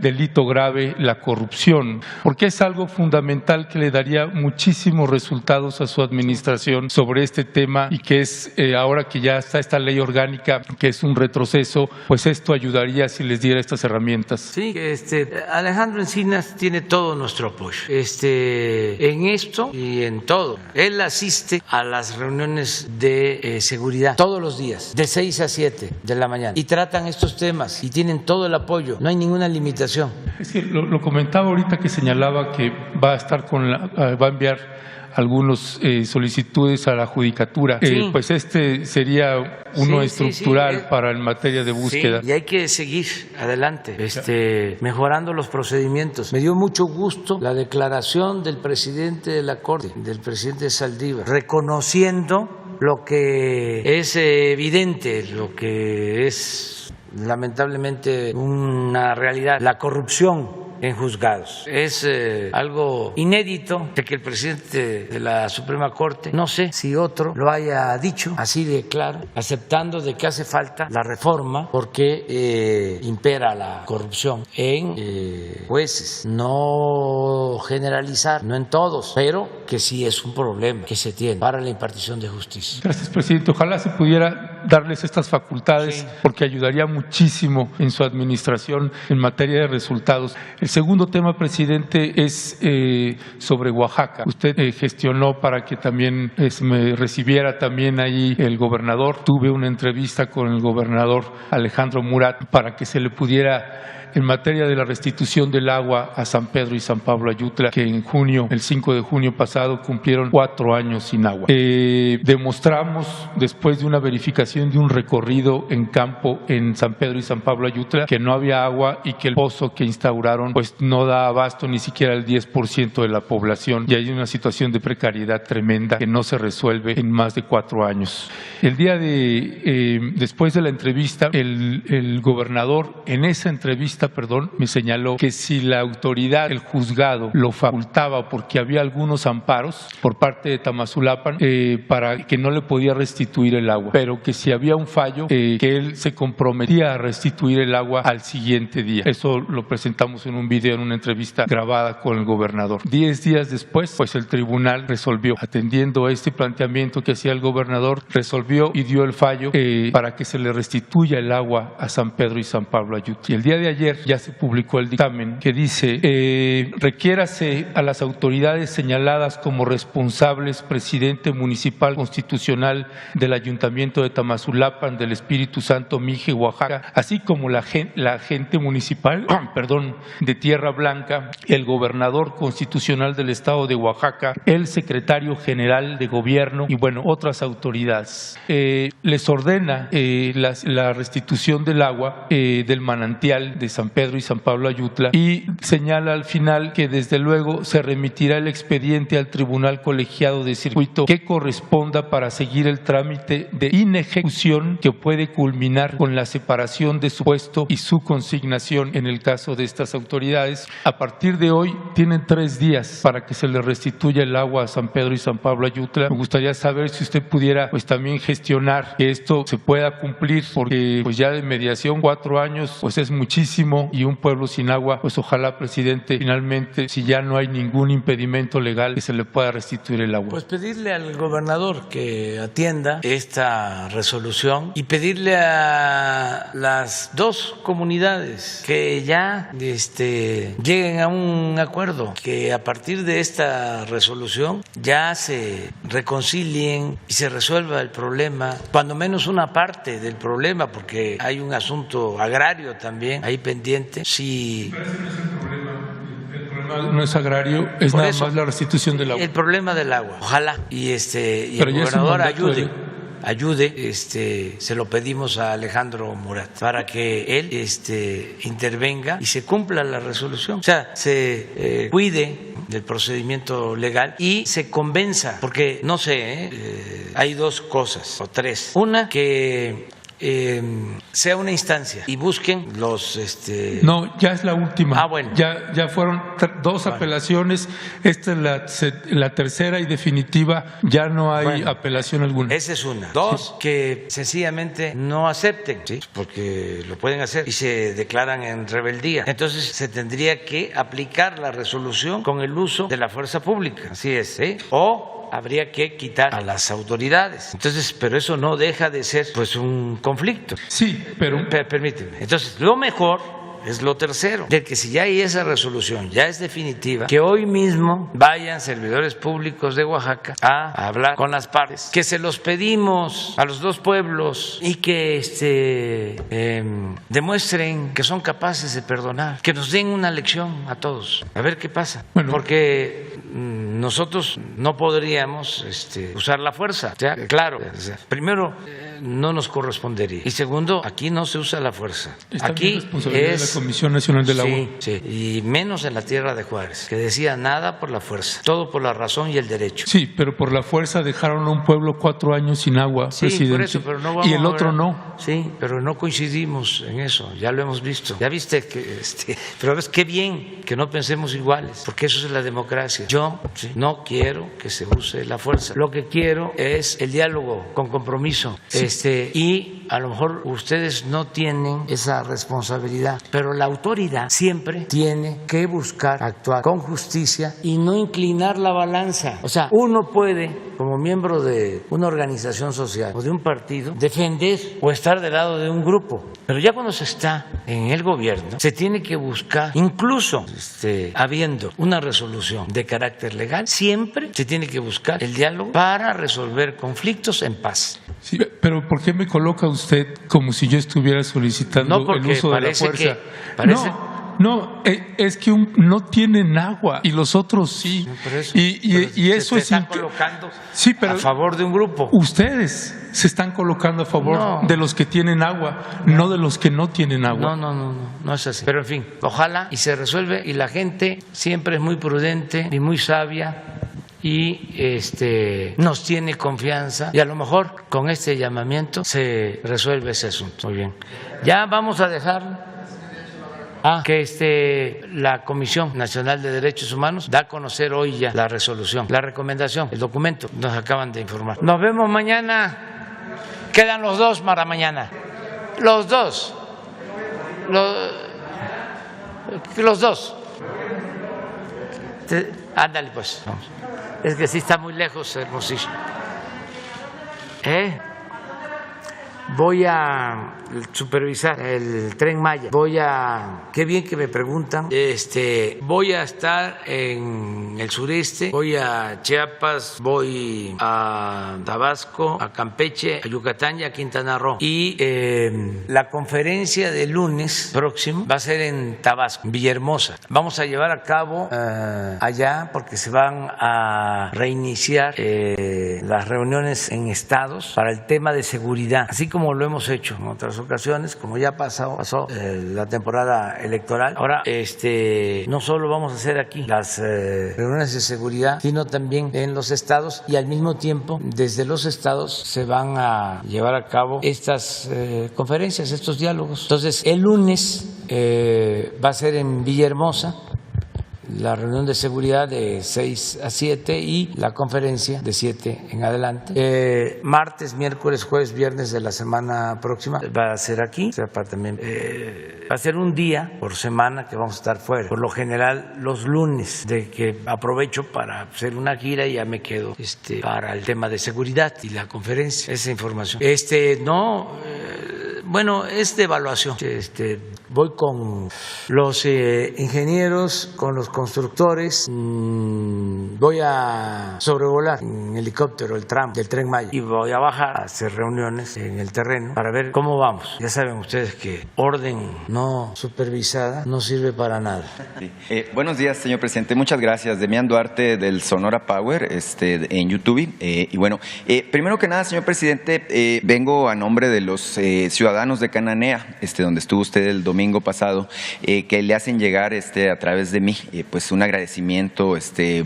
delito grave la corrupción, porque es algo fundamental que le daría muchísimos resultados a su administración sobre este tema y que es, ahora que ya está esta ley orgánica, que es un retroceso, pues esto ayudaría si les diera estas herramientas. Sí, Alejandro Encinas tiene todo nuestro apoyo en esto y en todo. Él asiste a las reuniones de seguridad todos los días, de 6 a 7 de la mañana, y tratan estos temas y tienen todo el apoyo, no hay ninguna limitación. Es que lo comentaba ahorita, que señalaba que va a estar va a enviar algunos solicitudes a la judicatura. Sí. Pues sería uno estructural para en materia de búsqueda. Sí, y hay que seguir adelante, mejorando los procedimientos. Me dio mucho gusto la declaración del presidente de la Corte, del presidente Saldívar, reconociendo lo que es evidente, lo que es lamentablemente una realidad, la corrupción en juzgados. Es algo inédito de que el presidente de la Suprema Corte, no sé si otro lo haya dicho así de claro, aceptando de que hace falta la reforma porque impera la corrupción en jueces. No generalizar, no en todos, pero que sí es un problema que se tiene para la impartición de justicia. Gracias, presidente. Ojalá se pudiera darles estas facultades, porque ayudaría muchísimo en su administración en materia de resultados. El segundo tema, presidente, es sobre Oaxaca. Usted gestionó para que también me recibiera también ahí el gobernador. Tuve una entrevista con el gobernador Alejandro Murat para que se le pudiera, en materia de la restitución del agua a San Pedro y San Pablo Ayutla, que en junio, el 5 de junio pasado, cumplieron 4 años sin agua. Demostramos, después de una verificación de un recorrido en campo en San Pedro y San Pablo Ayutla, que no había agua y que el pozo que instauraron pues no da abasto ni siquiera al 10% de la población, y hay una situación de precariedad tremenda que no se resuelve en más de 4 años. El día después de la entrevista, el gobernador en esa entrevista me señaló que si la autoridad, el juzgado, lo facultaba porque había algunos amparos por parte de Tamazulapan para que no le podía restituir el agua, pero que si había un fallo, que él se comprometía a restituir el agua al siguiente día. Eso lo presentamos en un video, en una entrevista grabada con el gobernador. 10 días después, pues el tribunal resolvió, atendiendo a este planteamiento que hacía el gobernador, resolvió y dio el fallo para que se le restituya el agua a San Pedro y San Pablo Ayutla. Y el día de ayer ya se publicó el dictamen que dice: requiérase a las autoridades señaladas como responsables, presidente municipal constitucional del Ayuntamiento de Tamazulapan, del Espíritu Santo, Mije, Oaxaca, así como la gente municipal de Tierra Blanca, el gobernador constitucional del Estado de Oaxaca, el secretario general de gobierno y otras autoridades. Les ordena la restitución del agua del manantial de San Pedro y San Pablo Ayutla, y señala al final que desde luego se remitirá el expediente al Tribunal Colegiado de Circuito que corresponda para seguir el trámite de inejecución que puede culminar con la separación de su puesto y su consignación en el caso de estas autoridades. A partir de hoy tienen 3 días para que se le restituya el agua a San Pedro y San Pablo Ayutla. Me gustaría saber si usted pudiera también gestionar que esto se pueda cumplir, porque ya de mediación 4 años es muchísimo, y un pueblo sin agua, ojalá, presidente, finalmente, si ya no hay ningún impedimento legal, que se le pueda restituir el agua. Pedirle al gobernador que atienda esta resolución y pedirle a las 2 comunidades que ya lleguen a un acuerdo, que a partir de esta resolución ya se reconcilien y se resuelva el problema, cuando menos una parte del problema, porque hay un asunto agrario también ahí pendiente. Sí. El problema no es agrario, es nada más la restitución del agua. El problema del agua, ojalá, y el gobernador ayude, se lo pedimos a Alejandro Murat para que él intervenga y se cumpla la resolución, se cuide del procedimiento legal y se convenza, porque no sé, hay 2 cosas o 3. Una, que sea una instancia y busquen los... No, ya es la última. Bueno. Ya fueron dos apelaciones, esta es la tercera y definitiva, ya no hay apelación alguna. Esa es una. Dos, que sencillamente no acepten, ¿sí? Porque lo pueden hacer y se declaran en rebeldía. Entonces se tendría que aplicar la resolución con el uso de la fuerza pública, así es, ¿sí? O habría que quitar a las autoridades. Entonces, pero eso no deja de ser pues un conflicto. Sí, pero... Permíteme. Entonces, lo mejor es lo tercero, de que si ya hay esa resolución, ya es definitiva, que hoy mismo vayan servidores públicos de Oaxaca a hablar con las partes, que se los pedimos a los dos pueblos y que demuestren que son capaces de perdonar, que nos den una lección a todos, a ver qué pasa. Porque nosotros no podríamos usar la fuerza, ¿ya? Claro, primero no nos correspondería y segundo, aquí no se usa la fuerza. Aquí es la Comisión Nacional del Agua. Sí, y menos en la tierra de Juárez, que decía nada por la fuerza, todo por la razón y el derecho. Sí, pero por la fuerza dejaron a un pueblo 4 años sin agua, presidente. Por eso, pero no vamos y el otro no. Sí, pero no coincidimos en eso, ya lo hemos visto. Ya viste que, pero ves qué bien que no pensemos iguales, porque eso es la democracia. Yo no quiero que se use la fuerza. Lo que quiero es el diálogo con compromiso. Y a lo mejor ustedes no tienen esa responsabilidad, pero la autoridad siempre tiene que buscar actuar con justicia y no inclinar la balanza. O sea, uno puede, como miembro de una organización social o de un partido, defender o estar del lado de un grupo, pero ya cuando se está en el gobierno, se tiene que buscar, incluso habiendo una resolución de carácter legal, siempre se tiene que buscar el diálogo para resolver conflictos en paz. Sí, pero ¿por qué me coloca usted como si yo estuviera solicitando el uso de la fuerza? No, es que no tienen agua y los otros sí. Y eso se están colocando a favor de un grupo. Ustedes se están colocando a favor de los que tienen agua, no de los que no tienen agua. No es así. Pero en fin, ojalá y se resuelve y la gente siempre es muy prudente y muy sabia y nos tiene confianza y a lo mejor con este llamamiento se resuelve ese asunto. Muy bien. Ya vamos a dejar que la Comisión Nacional de Derechos Humanos da a conocer hoy ya la resolución, la recomendación, el documento, nos acaban de informar. Nos vemos mañana. Quedan los dos para mañana. Los dos. Los dos. Ándale pues. Vamos. Es que sí está muy lejos, Hermosillo. Voy a supervisar el Tren Maya. Qué bien que me preguntan. Voy a estar en el sureste, voy a Chiapas, voy a Tabasco, a Campeche, a Yucatán y a Quintana Roo. Y la conferencia del lunes próximo va a ser en Tabasco, en Villahermosa. Vamos a llevar a cabo allá porque se van a reiniciar las reuniones en estados para el tema de seguridad, así como lo hemos hecho en otras ocasiones, como ya pasó la temporada electoral. Ahora, no solo vamos a hacer aquí las reuniones de seguridad, sino también en los estados y al mismo tiempo desde los estados se van a llevar a cabo estas conferencias, estos diálogos. Entonces, el lunes va a ser en Villahermosa la reunión de seguridad de 6 a 7 y la conferencia de 7 en adelante. Martes, miércoles, jueves, viernes de la semana próxima va a ser aquí. O sea, también va a ser un día por semana que vamos a estar fuera. Por lo general los lunes, de que aprovecho para hacer una gira y ya me quedo para el tema de seguridad y la conferencia, esa información. Bueno, es de evaluación. Voy con los ingenieros, con los constructores, voy a sobrevolar en helicóptero el tramo del Tren Maya y voy a bajar a hacer reuniones en el terreno para ver cómo vamos. Ya saben ustedes que orden no supervisada no sirve para nada. Sí. Buenos días, señor presidente. Muchas gracias. Demián Duarte del Sonora Power en YouTube. Y bueno, primero que nada, señor presidente, vengo a nombre de los ciudadanos ciudadanos de Cananea, donde estuvo usted el domingo pasado, que le hacen llegar a través de mí pues un agradecimiento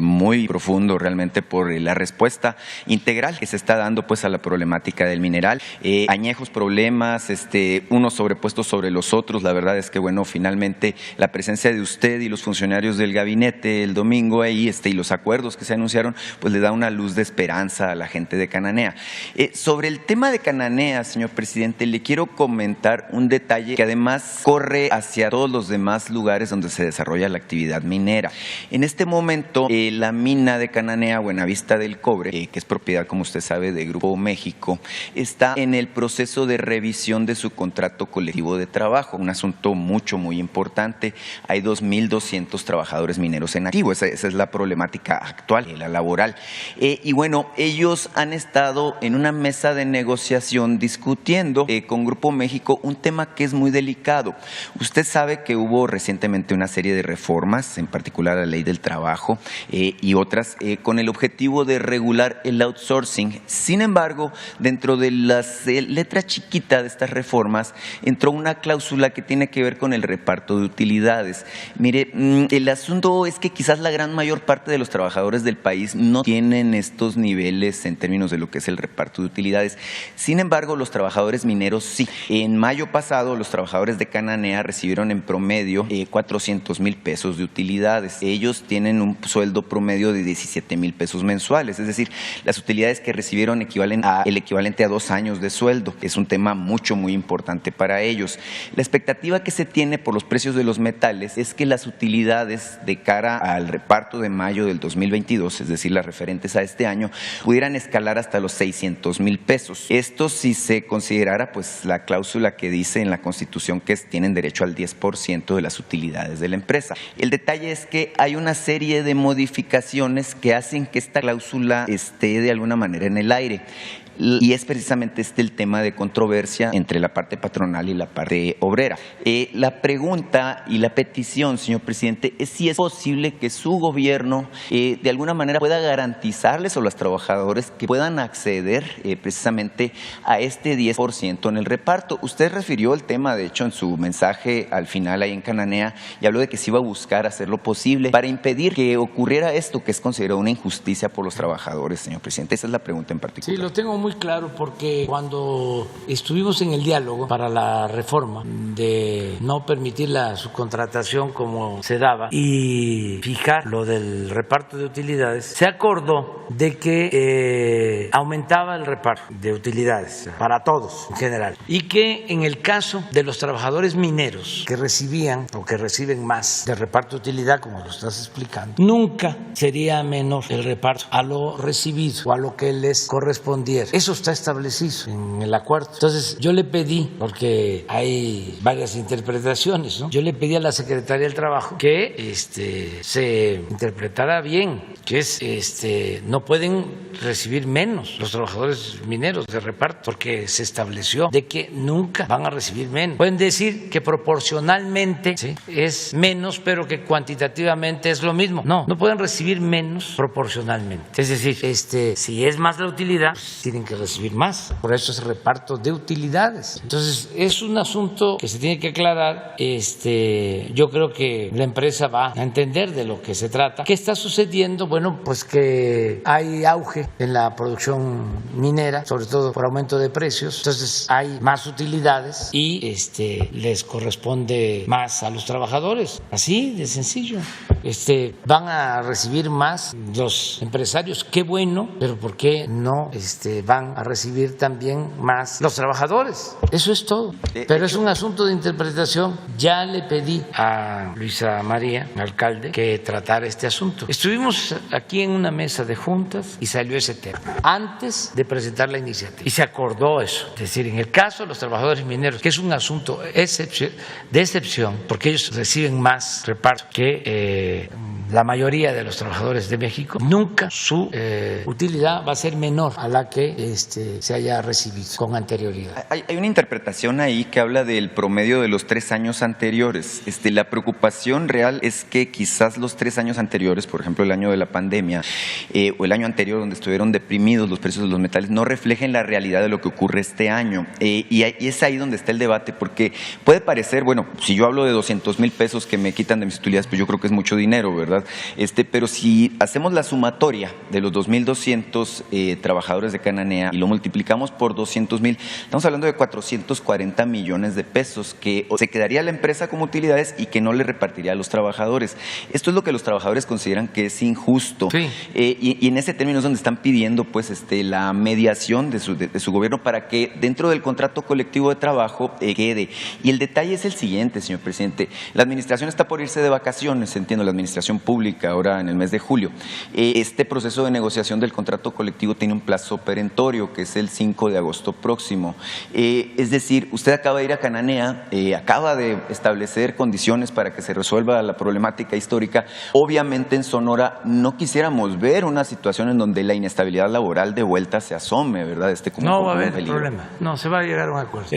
muy profundo realmente por la respuesta integral que se está dando pues a la problemática del mineral. Añejos problemas, unos sobrepuestos sobre los otros. La verdad es que bueno, finalmente la presencia de usted y los funcionarios del gabinete el domingo ahí y los acuerdos que se anunciaron pues le da una luz de esperanza a la gente de Cananea. Sobre el tema de Cananea, señor presidente, le quiero comentar un detalle que además corre hacia todos los demás lugares donde se desarrolla la actividad minera. En este momento, la mina de Cananea, Buenavista del Cobre, que es propiedad, como usted sabe, de Grupo México, está en el proceso de revisión de su contrato colectivo de trabajo, un asunto muy importante. Hay 2.200 trabajadores mineros en activo, esa es la problemática actual, la laboral. Y bueno, ellos han estado en una mesa de negociación discutiendo con Grupo México un tema que es muy delicado. Usted sabe que hubo recientemente una serie de reformas, en particular la Ley del Trabajo y otras, con el objetivo de regular el outsourcing. Sin embargo, dentro de las letras chiquitas de estas reformas entró una cláusula que tiene que ver con el reparto de utilidades. Mire, el asunto es que quizás la gran mayor parte de los trabajadores del país no tienen estos niveles en términos de lo que es el reparto de utilidades. Sin embargo, los trabajadores mineros sí. En mayo pasado, los trabajadores de Cananea recibieron en promedio 400,000 pesos de utilidades. Ellos tienen un sueldo promedio de 17,000 pesos mensuales, es decir, las utilidades que recibieron equivalen a el equivalente a 2 años de sueldo. Es un tema muy importante para ellos. La expectativa que se tiene por los precios de los metales es que las utilidades de cara al reparto de mayo del 2022, es decir, las referentes a este año, pudieran escalar hasta los 600,000 pesos. Esto si se considerara pues la cláusula que dice en la Constitución que tienen derecho al 10% de las utilidades de la empresa. El detalle es que hay una serie de modificaciones que hacen que esta cláusula esté de alguna manera en el aire. Y es precisamente el tema de controversia entre la parte patronal y la parte obrera. La pregunta y la petición, señor presidente, es si es posible que su gobierno de alguna manera pueda garantizarles a los trabajadores que puedan acceder precisamente a este 10% en el reparto. Usted refirió el tema, de hecho, en su mensaje al final ahí en Cananea, y habló de que se iba a buscar hacer lo posible para impedir que ocurriera esto que es considerado una injusticia por los trabajadores, señor presidente. Esa es la pregunta en particular. Sí, lo tengo muy claro porque cuando estuvimos en el diálogo para la reforma de no permitir la subcontratación como se daba y fijar lo del reparto de utilidades, se acordó de que aumentaba el reparto de utilidades para todos en general y que en el caso de los trabajadores mineros que recibían o que reciben más de reparto de utilidad, como lo estás explicando, nunca sería menor el reparto a lo recibido o a lo que les correspondiera. Eso está establecido en el acuerdo. Entonces yo le pedí, porque hay varias interpretaciones, ¿no? Yo le pedí a la Secretaría del Trabajo que se interpretara bien, que es no pueden recibir menos los trabajadores mineros de reparto, porque se estableció de que nunca van a recibir menos. Pueden decir que proporcionalmente ¿sí? es menos, pero que cuantitativamente es lo mismo. No pueden recibir menos proporcionalmente. Es decir, si es más la utilidad, pues tienen que recibir más. Por eso es reparto de utilidades. Entonces, es un asunto que se tiene que aclarar. Yo creo que la empresa va a entender de lo que se trata. ¿Qué está sucediendo? Bueno, pues que hay auge en la producción minera, sobre todo por aumento de precios. Entonces, hay más utilidades y les corresponde más a los trabajadores. Así de sencillo. Van a recibir más los empresarios. Qué bueno, pero ¿por qué no van a recibir también más los trabajadores? Eso es todo. Pero es un asunto de interpretación. Ya le pedí a Luisa María, alcalde, que tratara este asunto. Estuvimos aquí en una mesa de juntas y salió ese tema antes de presentar la iniciativa. Y se acordó eso. Es decir, en el caso de los trabajadores mineros, que es un asunto de excepción, porque ellos reciben más reparto que la mayoría de los trabajadores de México, nunca su utilidad va a ser menor a la que se haya recibido con anterioridad. Hay una interpretación ahí que habla del promedio de los 3 años anteriores. La preocupación real es que quizás los 3 años anteriores, por ejemplo el año de la pandemia o el año anterior donde estuvieron deprimidos los precios de los metales, no reflejen la realidad de lo que ocurre este año. Y es ahí donde está el debate, porque puede parecer, bueno, si yo hablo de 200,000 pesos que me quitan de mis utilidades, pues yo creo que es mucho dinero, ¿verdad? Pero si hacemos la sumatoria de los 2,200 trabajadores de Cananea y lo multiplicamos por 200,000, estamos hablando de 440 millones de pesos que se quedaría la empresa como utilidades y que no le repartiría a los trabajadores. Esto es lo que los trabajadores consideran que es injusto. Sí. Y en ese término es donde están pidiendo pues la mediación de su gobierno para que dentro del contrato colectivo de trabajo quede. Y el detalle es el siguiente, señor presidente. La administración está por irse de vacaciones, entiendo, la administración pública ahora en el mes de julio. Este proceso de negociación del contrato colectivo tiene un plazo perentorio que es el 5 de agosto próximo. Es decir, usted acaba de ir a Cananea, acaba de establecer condiciones para que se resuelva la problemática histórica. Obviamente en Sonora no quisiéramos ver una situación en donde la inestabilidad laboral de vuelta se asome, ¿verdad? No va a haber problema, no, se va a llegar a un acuerdo.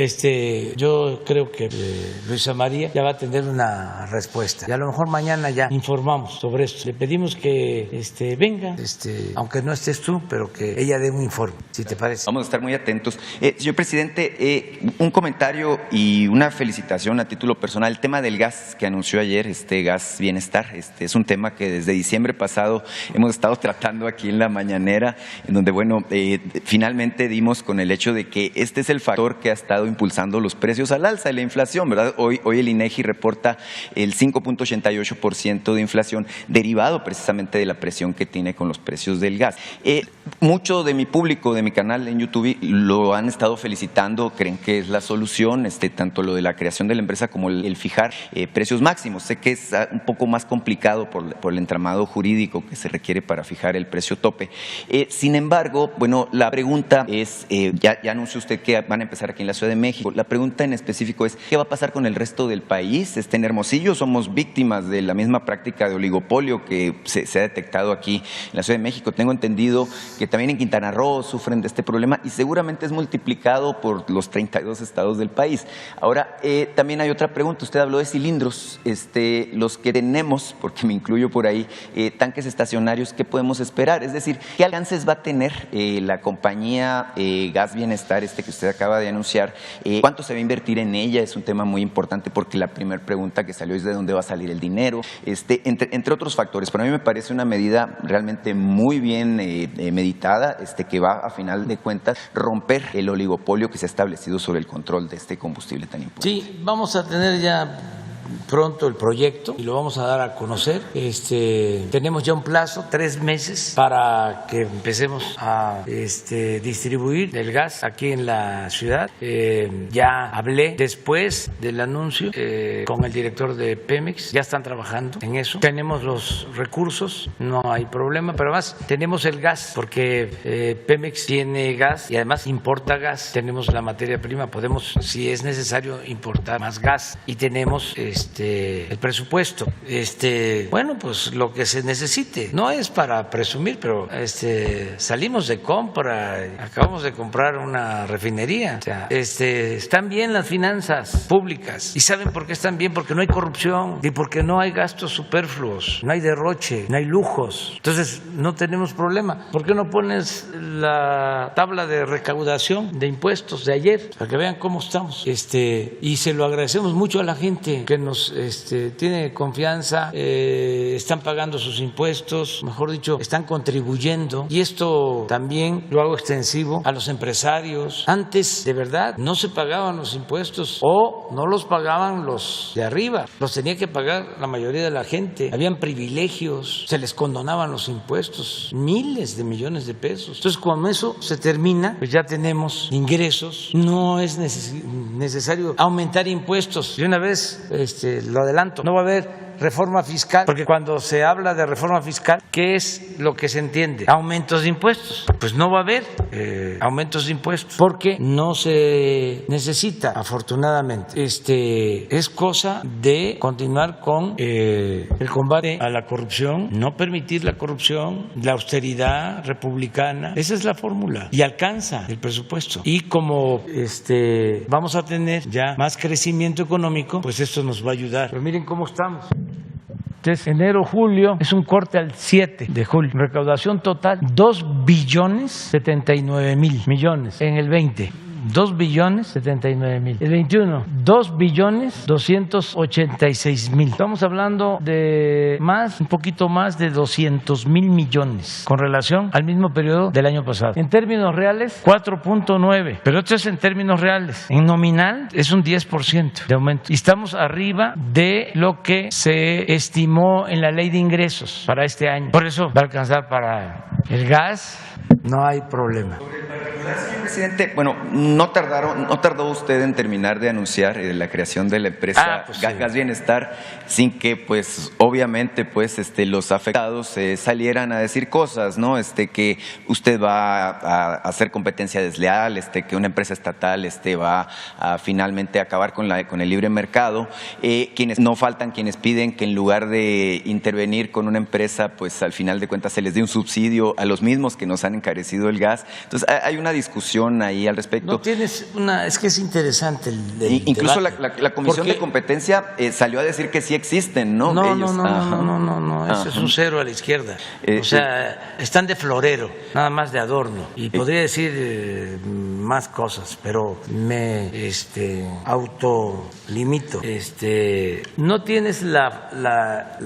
Yo creo que Luisa María ya va a tener una respuesta y a lo mejor mañana ya informamos sobre esto. Le pedimos que venga, aunque no estés tú, pero que ella dé un informe, si te parece. Vamos a estar muy atentos. Señor presidente, un comentario y una felicitación a título personal. El tema del gas que anunció ayer, Gas Bienestar, es un tema que desde diciembre pasado hemos estado tratando aquí en la mañanera, en donde, bueno, finalmente dimos con el hecho de que este es el factor que ha estado impulsando los precios al alza y la inflación, ¿verdad? Hoy el INEGI reporta el 5.88% de inflación derivado precisamente de la presión que tiene con los precios del gas. Mucho de mi público, de mi canal en YouTube, lo han estado felicitando, creen que es la solución, tanto lo de la creación de la empresa como el fijar precios máximos. Sé que es un poco más complicado por el entramado jurídico que se requiere para fijar el precio tope. Sin embargo, bueno, la pregunta es, ya anunció usted que van a empezar aquí en la Ciudad de México. La pregunta en específico es, ¿qué va a pasar con el resto del país? En Hermosillo somos víctimas de la misma práctica de oligopolio que se ha detectado aquí en la Ciudad de México. Tengo entendido que también en Quintana Roo sufren de este problema y seguramente es multiplicado por los 32 estados del país. Ahora, también hay otra pregunta. Usted habló de cilindros. Los que tenemos, porque me incluyo por ahí, tanques estacionarios, ¿qué podemos esperar? Es decir, ¿qué alcances va a tener la compañía Gas Bienestar, que usted acaba de anunciar? ¿Cuánto se va a invertir en ella? Es un tema muy importante porque la primera pregunta que salió es de dónde va a salir el dinero, entre otros factores. Para mí me parece una medida realmente muy bien meditada, que va a final de cuentas romper el oligopolio que se ha establecido sobre el control de este combustible tan importante. Sí, vamos a tener ya pronto el proyecto y lo vamos a dar a conocer. Tenemos ya un plazo, 3 meses, para que empecemos a distribuir el gas aquí en la ciudad. Ya hablé después del anuncio con el director de Pemex, ya están trabajando en eso. Tenemos los recursos, no hay problema, pero además tenemos el gas, porque Pemex tiene gas y además importa gas. Tenemos la materia prima, podemos, si es necesario, importar más gas y tenemos el presupuesto. Bueno, pues lo que se necesite. No es para presumir, pero salimos de compra, acabamos de comprar una refinería. O sea, están bien las finanzas públicas. ¿Y saben por qué están bien? Porque no hay corrupción y porque no hay gastos superfluos, no hay derroche, no hay lujos. Entonces, no tenemos problema. ¿Por qué no pones la tabla de recaudación de impuestos de ayer para que vean cómo estamos? Y se lo agradecemos mucho a la gente que nos tiene confianza, están pagando sus impuestos, mejor dicho, están contribuyendo, y esto también lo hago extensivo a los empresarios. Antes, de verdad, no se pagaban los impuestos o no los pagaban los de arriba, los tenía que pagar la mayoría de la gente. Habían privilegios, se les condonaban los impuestos, miles de millones de pesos. Entonces, cuando eso se termina, pues ya tenemos ingresos, no es necesario aumentar impuestos. De una vez lo adelanto, no va a haber reforma fiscal, porque cuando se habla de reforma fiscal, ¿qué es lo que se entiende? Aumentos de impuestos. Pues no va a haber aumentos de impuestos porque no se necesita, afortunadamente. Es cosa de continuar con el combate a la corrupción, no permitir la corrupción, la austeridad republicana. Esa es la fórmula y alcanza el presupuesto. Y como vamos a tener ya más crecimiento económico, pues esto nos va a ayudar. Pero miren cómo estamos. Entonces, enero-julio es un corte al 7 de julio. Recaudación total, 2.079.000.000.000 en el 20. 2.079.000.000. El 21, 2.286.000. Estamos hablando de un poquito más de 200.000 millones con relación al mismo periodo del año pasado. En términos reales, 4.9. Pero esto es en términos reales. En nominal es un 10% de aumento. Y estamos arriba de lo que se estimó en la ley de ingresos para este año. Por eso va a alcanzar para el gas. No hay problema. Señor presidente, bueno, no tardó usted en terminar de anunciar la creación de la empresa Gas Bienestar sin que, pues, obviamente, pues, los afectados salieran a decir cosas, ¿no? Que usted va a hacer competencia desleal, que una empresa estatal va a finalmente acabar con el libre mercado. Quienes no faltan, quienes piden que en lugar de intervenir con una empresa, pues, al final de cuentas se les dé un subsidio a los mismos que nos han encarecido el gas. Entonces, hay una discusión ahí al respecto. No tienes es que es interesante incluso debate. la Comisión de Competencia salió a decir que sí existen, ¿no? No, ellos. No, eso es un cero a la izquierda. O sea, están de florero, nada más de adorno. Y podría decir más cosas, pero me autolimito. ¿No tienes la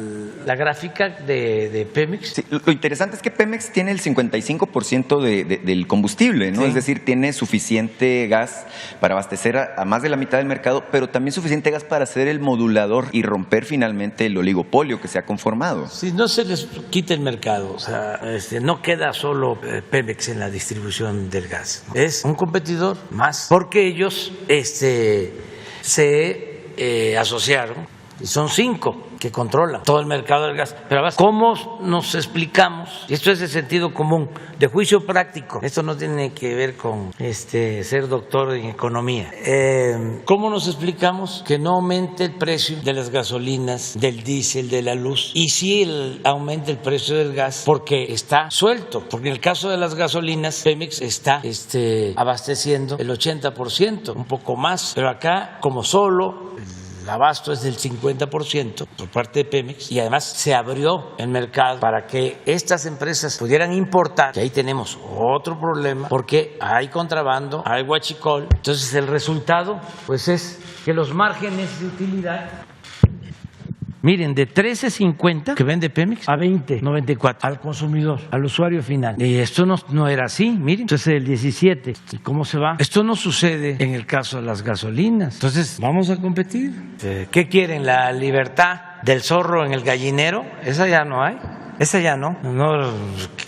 gráfica de Pemex? Sí, lo interesante es que Pemex tiene el 55% del combustible, ¿no? Sí. Es decir, tiene suficiente gas para abastecer a más de la mitad del mercado, pero también suficiente gas para hacer el modulador y romper finalmente el oligopolio que se ha conformado. Si no se les quita el mercado, o sea, no queda solo Pemex en la distribución del gas, ¿no? Es un competidor más, porque ellos se asociaron y son 5 que controlan todo el mercado del gas. Pero ¿cómo nos explicamos? Y esto es de sentido común, de juicio práctico. Esto no tiene que ver con ser doctor en economía. ¿Cómo nos explicamos que no aumente el precio de las gasolinas, del diésel, de la luz? Y sí aumente el precio del gas porque está suelto. Porque en el caso de las gasolinas, Pemex está abasteciendo el 80%, un poco más. Pero acá, como solo el abasto es del 50% por parte de Pemex y además se abrió el mercado para que estas empresas pudieran importar, que ahí tenemos otro problema porque hay contrabando, hay huachicol. Entonces el resultado pues es que los márgenes de utilidad, miren, de 13.50 que vende Pemex a 20.94 al consumidor, al usuario final. Y esto no era así, miren. Entonces el 17, ¿cómo se va? Esto no sucede en el caso de las gasolinas. Entonces, vamos a competir. ¿Qué quieren? ¿La libertad del zorro en el gallinero? Esa ya no hay. Esa ya no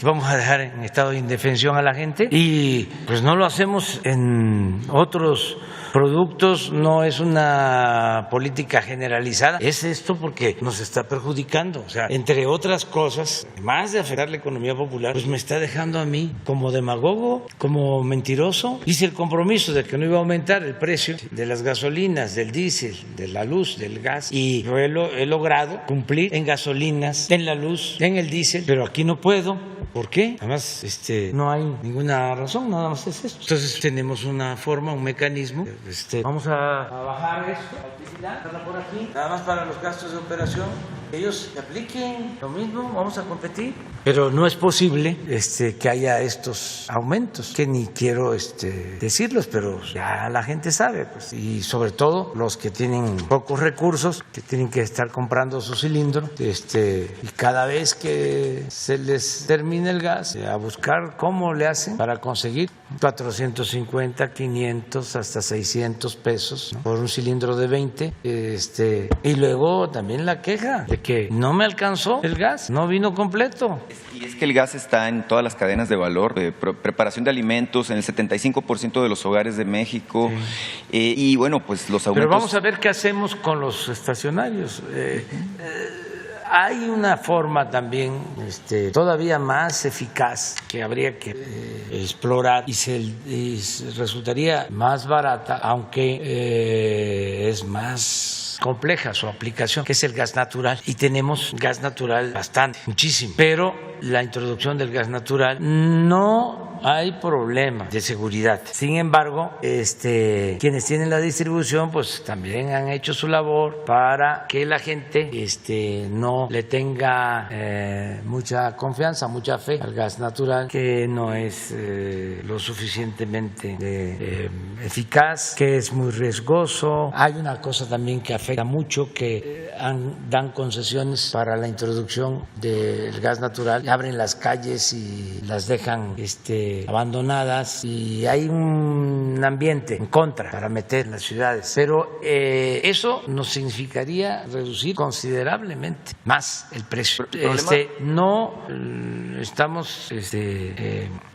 vamos a dejar en estado de indefensión a la gente y pues no lo hacemos en otros productos, no es una política generalizada, es esto porque nos está perjudicando, o sea, entre otras cosas, más de afectar la economía popular, pues me está dejando a mí como demagogo, como mentiroso. Hice el compromiso de que no iba a aumentar el precio de las gasolinas, del diésel, de la luz, del gas, y yo he logrado cumplir en gasolinas, en la luz, en el diésel, pero aquí no puedo. ¿Por qué? Además, no hay ninguna razón, nada más es esto. Entonces tenemos una forma, un mecanismo. Vamos a bajar esto, la por aquí, nada más para los gastos de operación. Ellos apliquen lo mismo, vamos a competir. Pero no es posible que haya estos aumentos, que ni quiero decirlos, pero ya la gente sabe, pues. Y sobre todo los que tienen pocos recursos, que tienen que estar comprando su cilindro, y cada vez que se les termine el gas, a buscar cómo le hacen para conseguir 450, 500, hasta 600 pesos, ¿no?, por un cilindro de 20. Y luego también la queja de de que no me alcanzó el gas, no vino completo. Y es que el gas está en todas las cadenas de valor, preparación de alimentos, en el 75% de los hogares de México. Sí. Y bueno, pues los aumentos... Pero vamos a ver qué hacemos con los estacionarios. Hay una forma también todavía más eficaz que habría que explorar y resultaría más barata, aunque es más compleja su aplicación, que es el gas natural. Y tenemos gas natural bastante, muchísimo. Pero la introducción del gas natural no hay problema de seguridad. Sin embargo, quienes tienen la distribución pues también han hecho su labor para que la gente no le tenga mucha confianza, mucha fe al gas natural, que no es lo suficientemente eficaz, que es muy riesgoso. Hay una cosa también que afecta mucho, que dan concesiones para la introducción del gas natural, abren las calles y las dejan abandonadas, y hay un ambiente en contra para meter en las ciudades, pero eso nos significaría reducir considerablemente más el precio. No estamos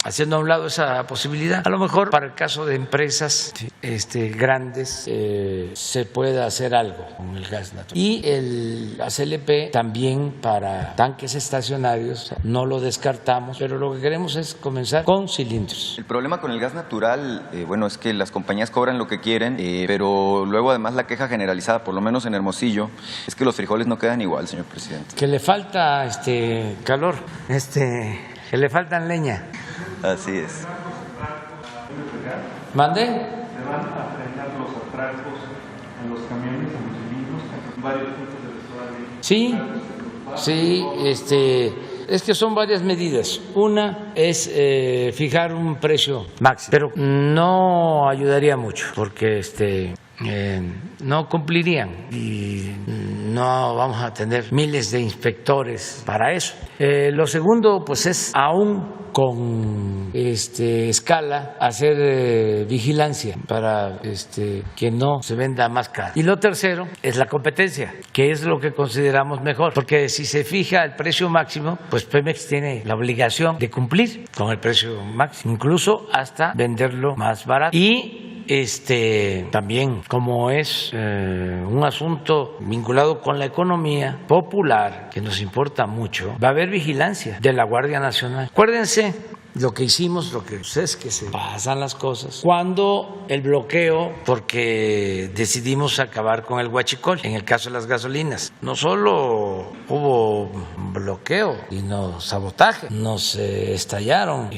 haciendo a un lado esa posibilidad. A lo mejor para el caso de empresas grandes se puede hacer algo con el gas natural. Y el ACLP también para tanques estacionarios no lo descartamos, pero lo que queremos es comenzar con cilindros. El problema con el gas natural, es que las compañías cobran lo que quieren, pero luego además la queja generalizada, por lo menos en Hermosillo, es que los frijoles no quedan igual, señor presidente. Que le falta calor, que le faltan leña. Así es. ¿Mande? Se van a frenar los atracos en los camiones, en los cilindros, en varios puntos de la ciudad. Sí, es que son varias medidas. Una es fijar un precio máximo, pero no ayudaría mucho porque no cumplirían y no vamos a tener miles de inspectores para eso. Lo segundo, pues, es aún con escala hacer vigilancia para que no se venda más caro. Y lo tercero es la competencia, que es lo que consideramos mejor, porque si se fija el precio máximo, pues Pemex tiene la obligación de cumplir con el precio máximo, incluso hasta venderlo más barato. Y también, como es un asunto vinculado con la economía popular, que nos importa mucho, va a haber vigilancia de la Guardia Nacional. Acuérdense lo que hicimos, lo que es que se pasan las cosas, cuando el bloqueo, porque decidimos acabar con el huachicol, en el caso de las gasolinas. No solo hubo bloqueo, sino sabotaje, nos estallaron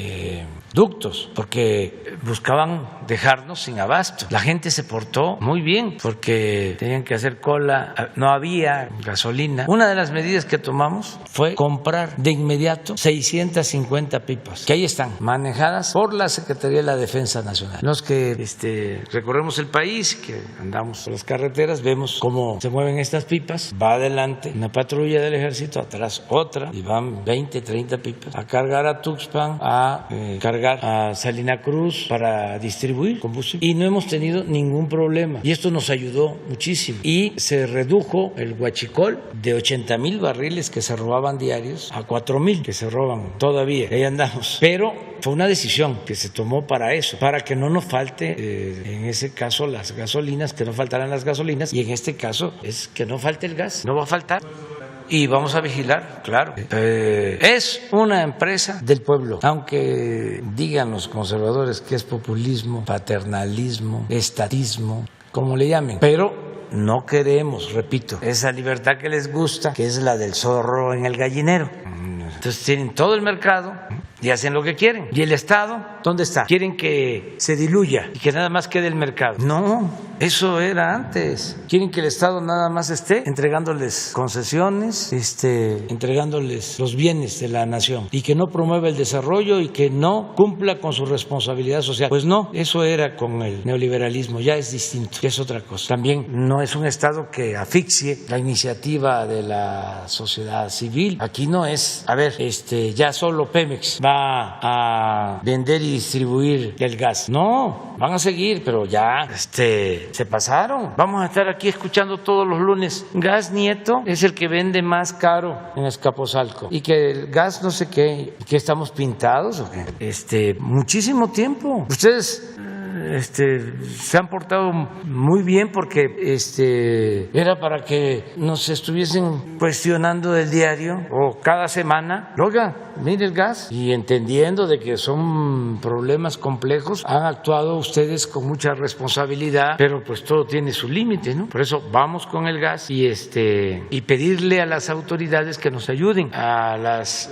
ductos, porque buscaban dejarnos sin abasto. La gente se portó muy bien, porque tenían que hacer cola, no había gasolina. Una de las medidas que tomamos fue comprar de inmediato 650 pipas, que ahí están, manejadas por la Secretaría de la Defensa Nacional. Los que recorremos el país, que andamos por las carreteras, vemos cómo se mueven estas pipas. Va adelante una patrulla del ejército, atrás otra, y van 20, 30 pipas a cargar a Tuxpan, a cargar a Salina Cruz para distribuir combustible, y no hemos tenido ningún problema, y esto nos ayudó muchísimo, y se redujo el huachicol de 80,000 barriles que se robaban diarios a 4,000 que se roban todavía. Ahí andamos, pero fue una decisión que se tomó para eso, para que no nos falte en ese caso las gasolinas, que no faltaran las gasolinas, y en este caso es que no falte el gas, no va a faltar. Y vamos a vigilar, claro. Es una empresa del pueblo, aunque digan los conservadores que es populismo, paternalismo, estatismo, como le llamen, pero no queremos, repito, esa libertad que les gusta, que es la del zorro en el gallinero. Entonces tienen todo el mercado y hacen lo que quieren. ¿Y el Estado dónde está? Quieren que se diluya y que nada más quede el mercado. No, eso era antes. Quieren que el Estado nada más esté entregándoles concesiones, entregándoles los bienes de la nación, y que no promueva el desarrollo y que no cumpla con su responsabilidad social. Pues no, eso era con el neoliberalismo, ya es distinto, ya es otra cosa. También no es un Estado que asfixie la iniciativa de la sociedad civil. Aquí no es, a ver, ya solo Pemex va a vender y distribuir el gas. No, van a seguir, pero ya se pasaron. Vamos a estar aquí escuchando todos los lunes. Gas Nieto es el que vende más caro en Azcapotzalco. Y que el gas no sé qué, que estamos pintados o qué. Muchísimo tiempo. Ustedes se han portado muy bien porque era para que nos estuviesen cuestionando del diario o cada semana. Oiga, mire el gas, y entendiendo de que son problemas complejos, han actuado ustedes con mucha responsabilidad, pero pues todo tiene su límite, ¿no? Por eso vamos con el gas y pedirle a las autoridades que nos ayuden, a las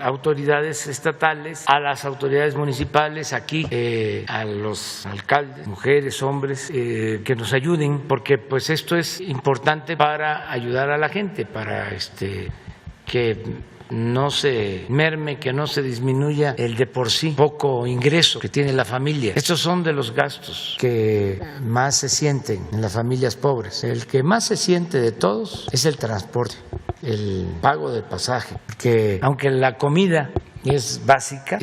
autoridades estatales, a las autoridades municipales, aquí a los alcaldes, mujeres, hombres, que nos ayuden, porque pues esto es importante para ayudar a la gente, para que no se merme, que no se disminuya el de por sí poco ingreso que tiene la familia. Estos son de los gastos que más se sienten en las familias pobres. El que más se siente de todos es el transporte, el pago del pasaje, que aunque la comida es básica,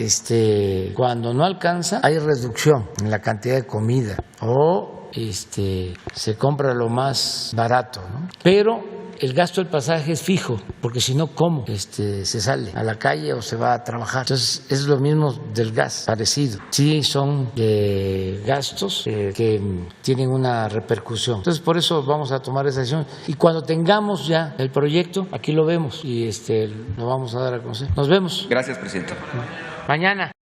cuando no alcanza hay reducción en la cantidad de comida o se compra lo más barato, ¿no? Pero el gasto del pasaje es fijo, porque si no, ¿cómo se sale a la calle o se va a trabajar? Entonces es lo mismo del gas, parecido. Sí son gastos que tienen una repercusión. Entonces por eso vamos a tomar esa decisión. Y cuando tengamos ya el proyecto, aquí lo vemos y lo vamos a dar a conocer. Nos vemos. Gracias, presidente. Mañana.